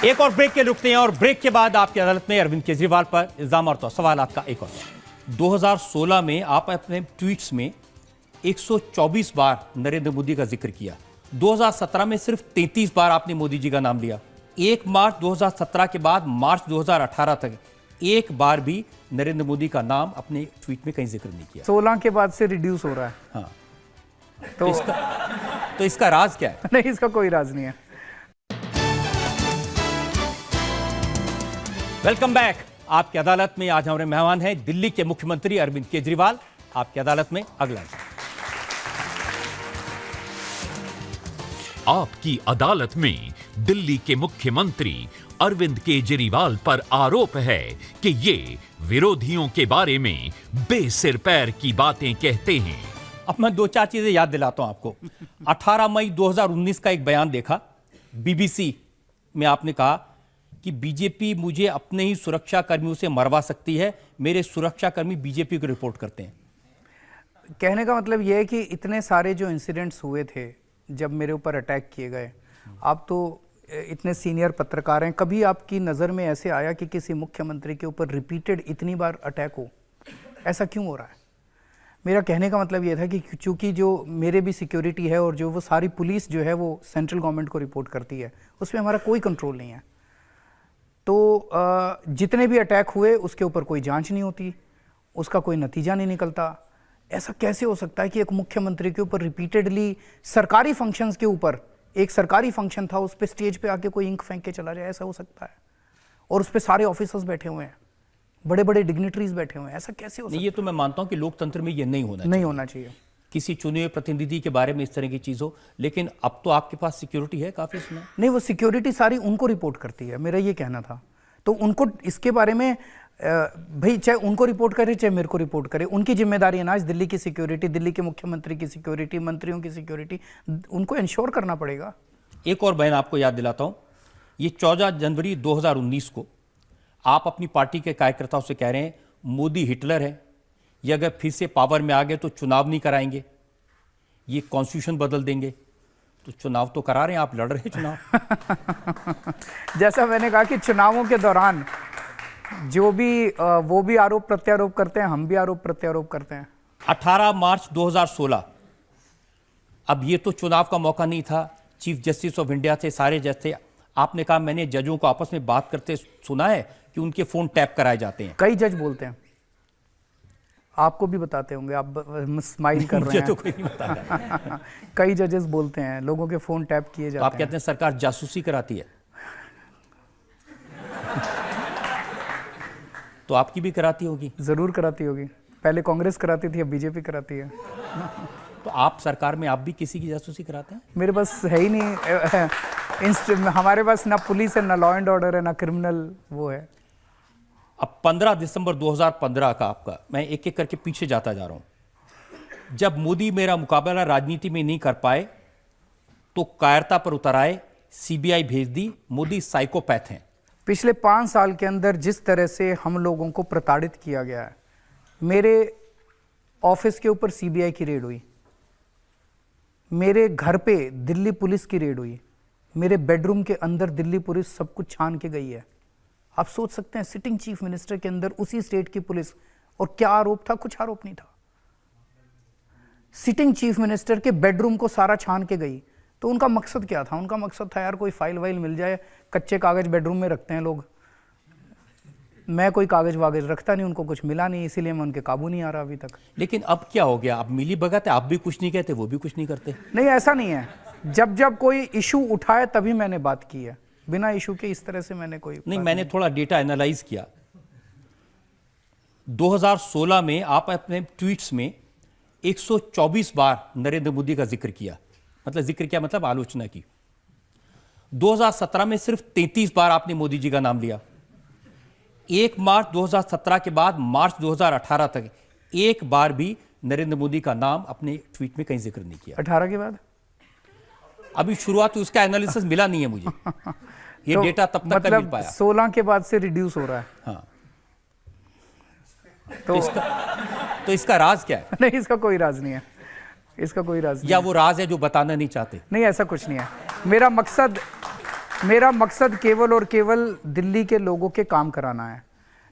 एक और ब्रेक के रुकते हैं और ब्रेक के बाद आपकी अदालत में अरविंद केजरीवाल पर इल्जाम और तो सवाल आपका एक और। 2016 में आप अपने ट्वीट्स में 124 बार नरेंद्र मोदी का जिक्र किया। 2017 में सिर्फ 33 बार आपने मोदी जी का नाम लिया। 1 मार्च 2017 के बाद मार्च 2018 तक एक बार भी नरेंद्र मोदी का नाम अपने ट्वीट में कहीं जिक्र नहीं किया। 16 के बाद से रिड्यूस हो रहा है। हाँ, तो इसका राज क्या है? नहीं, इसका कोई राज नहीं है। Welcome back. आपकी अदालत में आज हमारे मेहमान हैं दिल्ली के मुख्यमंत्री अरविंद केजरीवाल। आपकी अदालत में अगला। आपकी अदालत में दिल्ली के मुख्यमंत्री अरविंद केजरीवाल पर आरोप है कि ये विरोधियों के बारे में बेसिर पैर की बातें कहते हैं। अब मैं 2-4 चीजें याद दिलाता हूं आपको। 18 मई 2019 का एक बयान देखा, बीबीसी में आपने कहा कि बीजेपी मुझे अपने ही सुरक्षा कर्मियों से मरवा सकती है, मेरे सुरक्षा कर्मी बीजेपी को रिपोर्ट करते हैं। कहने का मतलब यह है कि इतने सारे जो इंसिडेंट्स हुए थे जब मेरे ऊपर अटैक किए गए, आप तो इतने सीनियर पत्रकार हैं, कभी आपकी नज़र में ऐसे आया कि किसी मुख्यमंत्री के ऊपर रिपीटेड इतनी बार अटैक हो? ऐसा क्यों हो रहा है? मेरा कहने का मतलब ये था कि चूंकि जो मेरे भी सिक्योरिटी है और जो वो सारी पुलिस जो है वो सेंट्रल गवर्नमेंट को रिपोर्ट करती है, उसमें हमारा कोई कंट्रोल नहीं है। तो जितने भी अटैक हुए उसके ऊपर कोई जांच नहीं होती, उसका कोई नतीजा नहीं निकलता। ऐसा कैसे हो सकता है कि एक मुख्यमंत्री के ऊपर रिपीटेडली सरकारी फंक्शंस के ऊपर, एक सरकारी फंक्शन था उस पर स्टेज पे आके कोई इंक फेंक के चला जाए? ऐसा हो सकता है? और उस पर सारे ऑफिसर्स बैठे हुए हैं, बड़े बड़े डिग्निटरीज बैठे हुए हैं, ऐसा कैसे हो सकता है? ये तो मैं मानता हूं कि लोकतंत्र में ये नहीं होना चाहिए। किसी चुने हुए प्रतिनिधि के बारे में इस तरह की चीज हो, लेकिन अब तो आपके पास सिक्योरिटी है काफी इसमें। नहीं, वो सिक्योरिटी सारी उनको रिपोर्ट करती है, मेरा ये कहना था। तो उनको इसके बारे में भाई चाहे उनको रिपोर्ट करे चाहे मेरे को रिपोर्ट करे, उनकी जिम्मेदारी है ना। आज दिल्ली की सिक्योरिटी, दिल्ली के मुख्यमंत्री की सिक्योरिटी, मंत्रियों की सिक्योरिटी उनको इंश्योर करना पड़ेगा। एक और बयान आपको याद दिलाता हूं, ये 14 जनवरी 2019 को आप अपनी पार्टी के कार्यकर्ताओं से कह रहे हैं मोदी हिटलर है, ये अगर फिर से पावर में आ गए तो चुनाव नहीं कराएंगे, ये कॉन्स्टिट्यूशन बदल देंगे। तो चुनाव तो करा रहे हैं, आप लड़ रहे हैं चुनाव। जैसा मैंने कहा कि चुनावों के दौरान जो भी वो भी आरोप प्रत्यारोप करते हैं, हम भी आरोप प्रत्यारोप करते हैं। 18 मार्च 2016, अब ये तो चुनाव का मौका नहीं था, चीफ जस्टिस ऑफ इंडिया थे, सारे जज थे। आपने कहा मैंने जजों को आपस में बात करते सुना है कि उनके फोन टैप कराए जाते हैं। कई जज बोलते हैं, आपको भी बताते होंगे, आप स्माइल कर रहे हैं। तो कोई नहीं बताता। कई जजेस बोलते हैं लोगों के फोन टैप किए जाते हैं। आप कहते हैं सरकार जासूसी कराती है, तो आपकी भी कराती होगी। जरूर कराती होगी, पहले कांग्रेस कराती थी, अब बीजेपी कराती है। तो आप सरकार में आप भी किसी की जासूसी कराते हैं? मेरे पास है ही नहीं, हमारे पास ना पुलिस है, ना लॉ एंड ऑर्डर है, ना क्रिमिनल वो है। अब 15 दिसंबर 2015 का आपका, मैं एक एक करके पीछे जाता जा रहा हूं। जब मोदी मेरा मुकाबला राजनीति में नहीं कर पाए तो कायरता पर उतर आए, सीबीआई भेज दी, मोदी साइकोपैथ हैं। पिछले 5 साल के अंदर जिस तरह से हम लोगों को प्रताड़ित किया गया है, मेरे ऑफिस के ऊपर सीबीआई की रेड हुई, मेरे घर पे दिल्ली पुलिस की रेड हुई, मेरे बेडरूम के अंदर दिल्ली पुलिस सब कुछ छान के गई है। आप सोच सकते हैं सिटिंग चीफ मिनिस्टर के अंदर उसी स्टेट की पुलिस, और क्या आरोप था? कुछ आरोप नहीं था। सिटिंग चीफ मिनिस्टर के बेडरूम को सारा छान के गई। तो उनका मकसद क्या था? उनका मकसद था यार कोई फाइल वाइल मिल जाए, कच्चे कागज बेडरूम में रखते हैं लोग। मैं कोई कागज वागज रखता नहीं, उनको कुछ मिला नहीं, इसीलिए मैं उनके काबू नहीं आ रहा अभी तक। लेकिन अब क्या हो गया? अब मिली भगत है, आप भी कुछ नहीं कहते, वो भी कुछ नहीं करते। नहीं, ऐसा नहीं है। जब जब कोई इशू उठाए तभी मैंने बात की है, बिना इशू के इस तरह से मैंने कोई नहीं। मैंने थोड़ा डेटा एनालाइज किया। 2016 में आप अपने ट्वीट्स में 124 बार नरेंद्र मोदी का जिक्र किया, मतलब जिक्र किया मतलब आलोचना की। 2017 में सिर्फ 33 बार आपने मोदी जी का नाम लिया। 1 मार्च 2017 के बाद मार्च 2018 तक एक बार भी नरेंद्र मोदी का नाम अपने ट्वीट में कहीं जिक्र नहीं किया। 18 के बाद अभी शुरुआत, उसका एनालिसिस मिला नहीं है मुझे। ये तो डेटा तब तक मतलब मिल पाया। 16 के बाद से रिड्यूस हो रहा है। हाँ। तो इसका राज क्या है? नहीं, इसका कोई राज नहीं है, इसका कोई राज नहीं या है। वो राज है जो बताना नहीं चाहते? नहीं, ऐसा कुछ नहीं है। मेरा मकसद केवल और केवल दिल्ली के लोगों के काम कराना है।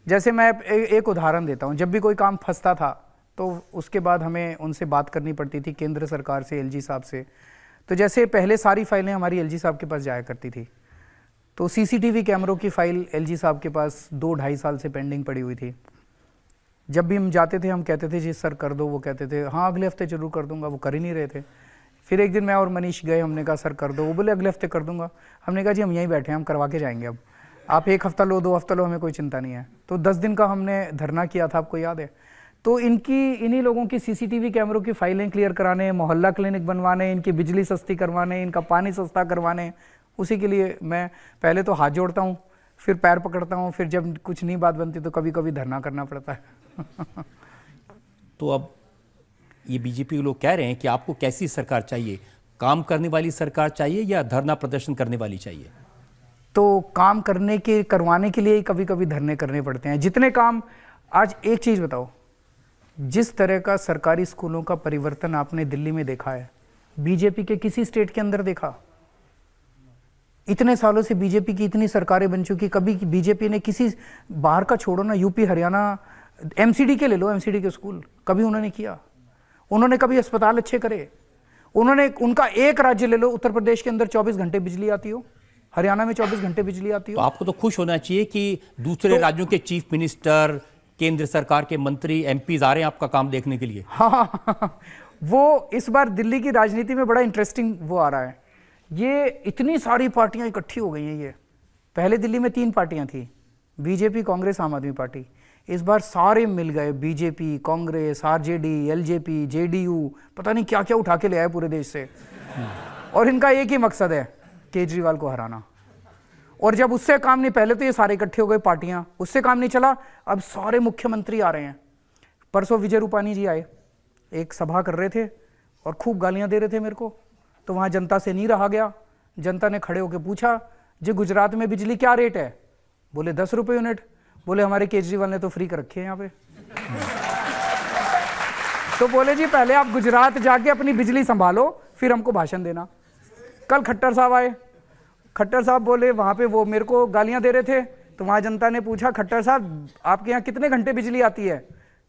जैसे मैं एक उदाहरण देता हूँ। जब भी कोई काम फंसता था तो उसके बाद हमें उनसे बात करनी पड़ती थी, केंद्र सरकार से, एलजी साहब से। तो जैसे पहले सारी फाइलें हमारी एलजी साहब के पास जाया करती थी, तो सीसीटीवी कैमरों की फाइल एलजी साहब के पास 2-2.5 साल से पेंडिंग पड़ी हुई थी। जब भी हम जाते थे हम कहते थे जी सर कर दो, वो कहते थे हाँ अगले हफ्ते जरूर कर दूंगा, वो कर ही नहीं रहे थे। फिर एक दिन मैं और मनीष गए, हमने कहा सर कर दो, वो बोले अगले हफ्ते कर दूंगा। हमने कहा जी हम यहीं बैठे हैं, हम करवा के जाएंगे, अब आप 1 हफ्ता लो, 2 हफ्ता लो, हमें कोई चिंता नहीं है। तो 10 दिन का हमने धरना किया था, आपको याद है? तो इन्हीं लोगों की सीसीटीवी कैमरों की फाइलें क्लियर कराने, मोहल्ला क्लिनिक बनवाने, इनकी बिजली सस्ती करवाने, इनका पानी सस्ता करवाने, उसी के लिए मैं पहले तो हाथ जोड़ता हूँ, फिर पैर पकड़ता हूँ, फिर जब कुछ नहीं बात बनती तो कभी कभी धरना करना पड़ता है। तो अब ये बीजेपी के लोग कह रहे हैं कि आपको कैसी सरकार चाहिए? काम करने वाली सरकार चाहिए या धरना प्रदर्शन करने वाली चाहिए? तो काम करवाने के लिए कभी कभी धरने करने पड़ते हैं। जितने काम, आज एक चीज बताओ, जिस तरह का सरकारी स्कूलों का परिवर्तन आपने दिल्ली में देखा है, बीजेपी के किसी स्टेट के अंदर देखा? इतने सालों से बीजेपी की इतनी सरकारें बन चुकी, कभी बीजेपी ने किसी, बाहर का छोड़ो ना, यूपी हरियाणा एमसीडी के ले लो, एमसीडी के स्कूल कभी उन्होंने किया? उन्होंने कभी अस्पताल अच्छे करे? उनका एक राज्य ले लो, उत्तर प्रदेश के अंदर 24 घंटे बिजली आती हो, हरियाणा में 24 घंटे बिजली आती हो। तो आपको तो खुश होना चाहिए कि दूसरे राज्यों के चीफ मिनिस्टर, केंद्र सरकार के मंत्री, एमपीज आ रहे हैं आपका काम देखने के लिए। हाँ, वो इस बार दिल्ली की राजनीति में बड़ा इंटरेस्टिंग वो आ रहा है। ये इतनी सारी पार्टियां इकट्ठी हो गई हैं। ये पहले दिल्ली में 3 पार्टियां थी, बीजेपी, कांग्रेस, आम आदमी पार्टी। इस बार सारे मिल गए, BJP, Congress, RJD, LJP, JDU, पता नहीं क्या क्या उठा के ले आए पूरे देश से। और इनका एक ही मकसद है, केजरीवाल को हराना। और जब उससे काम नहीं, पहले तो ये सारे इकट्ठे हो गए पार्टियां, उससे काम नहीं चला, अब सारे मुख्यमंत्री आ रहे हैं। परसों विजय रूपानी जी आए, एक सभा कर रहे थे और खूब गालियां दे रहे थे मेरे को। तो वहां जनता से नहीं रहा गया, जनता ने खड़े होकर पूछा जी गुजरात में बिजली क्या रेट है? बोले 10 रुपये यूनिट। बोले हमारे केजरीवाल ने तो फ्री कर रखे हैं यहाँ पे। तो बोले जी पहले आप गुजरात जाके अपनी बिजली संभालो, फिर हमको भाषण देना। कल खट्टर साहब आए, खट्टर साहब बोले वहां पे, वो मेरे को गालियां दे रहे थे, तो वहां जनता ने पूछा खट्टर साहब आपके यहाँ कितने घंटे बिजली आती है?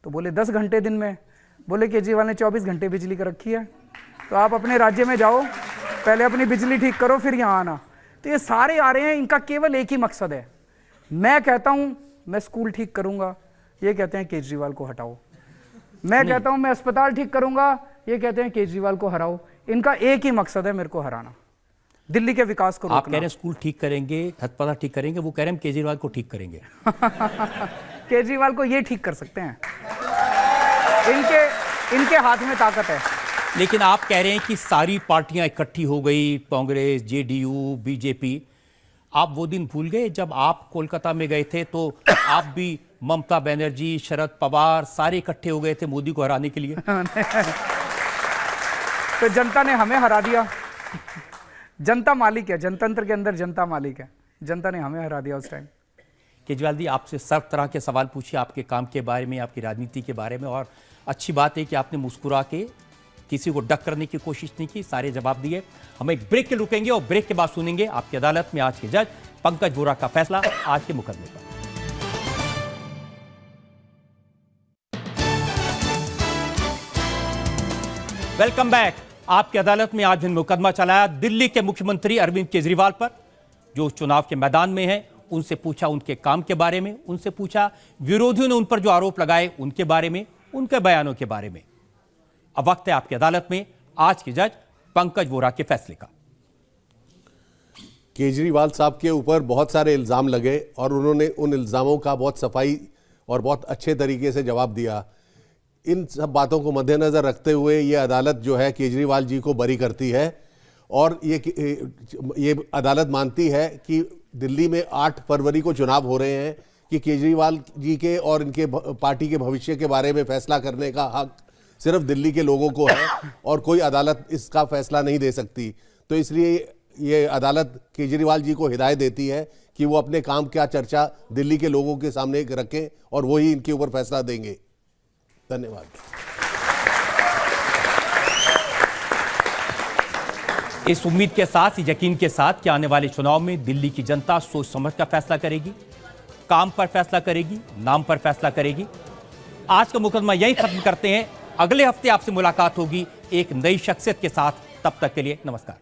तो बोले 10 घंटे दिन में। बोले केजरीवाल ने 24 घंटे बिजली कर रखी है, तो आप अपने राज्य में जाओ, पहले अपनी बिजली ठीक करो, फिर यहाँ आना। तो ये सारे आ रहे हैं, इनका केवल एक ही मकसद है। मैं कहता हूँ मैं स्कूल ठीक करूंगा, ये कहते हैं केजरीवाल को हटाओ। मैं कहता हूँ मैं अस्पताल ठीक करूंगा, ये कहते हैं केजरीवाल को हराओ। इनका एक ही मकसद है, मेरे को हराना, दिल्ली के विकास को रोकना। आप कह रहे हैं स्कूल ठीक करेंगे, अस्पताल ठीक करेंगे, वो कह रहे हैं केजरीवाल को ठीक करेंगे। केजरीवाल को ये ठीक कर सकते हैं, इनके हाथ में ताकत है। लेकिन आप कह रहे हैं कि सारी पार्टियां इकट्ठी हो गई, कांग्रेस, जेडीयू, बीजेपी। आप वो दिन भूल गए जब आप कोलकाता में गए थे तो आप भी ममता बनर्जी, शरद पवार सारे इकट्ठे हो गए थे मोदी को हराने के लिए। तो जनता ने हमें हरा दिया। जनता मालिक है, जनतंत्र के अंदर जनता मालिक है, जनता ने हमें हरा दिया उस टाइम। केजरीवाल जी, आपसे सब तरह के सवाल पूछिए, आपके काम के बारे में, आपकी राजनीति के बारे में, और अच्छी बात है कि आपने मुस्कुरा के किसी को डक करने की कोशिश नहीं की, सारे जवाब दिए। हम एक ब्रेक के रुकेंगे और ब्रेक के बाद सुनेंगे आपकी अदालत में आज के जज पंकज वोरा का फैसला आज के मुकदमे पर। Welcome back. आपकी अदालत में आज मुकदमा चलाया दिल्ली के मुख्यमंत्री अरविंद केजरीवाल पर, जो चुनाव के मैदान में हैं। उनसे पूछा उनके काम के बारे में, उनसे पूछा विरोधियों ने उन पर जो आरोप लगाए उनके बारे में, उनके बयानों के बारे में। अब वक्त है आपकी अदालत में आज के जज पंकज वोरा के फैसले का। केजरीवाल साहब के ऊपर बहुत सारे इल्ज़ाम लगे और उन्होंने उन इल्ज़ामों का बहुत सफाई और बहुत अच्छे तरीके से जवाब दिया। इन सब बातों को मद्देनज़र रखते हुए ये अदालत जो है केजरीवाल जी को बरी करती है और ये अदालत मानती है कि दिल्ली में 8 फरवरी को चुनाव हो रहे हैं कि केजरीवाल जी के और इनके पार्टी के भविष्य के बारे में फैसला करने का हक सिर्फ दिल्ली के लोगों को है और कोई अदालत इसका फैसला नहीं दे सकती। तो इसलिए ये अदालत केजरीवाल जी को हिदायत देती है कि वो अपने काम क्या चर्चा दिल्ली के लोगों के सामने रखें और वही इनके ऊपर फैसला देंगे। धन्यवाद। इस उम्मीद के साथ, इस यकीन के साथ कि आने वाले चुनाव में दिल्ली की जनता सोच समझ कर फैसला करेगी, काम पर फैसला करेगी, नाम पर फैसला करेगी। आज का मुकदमा यहीं खत्म करते हैं। अगले हफ्ते आपसे मुलाकात होगी एक नई शख्सियत के साथ। तब तक के लिए नमस्कार।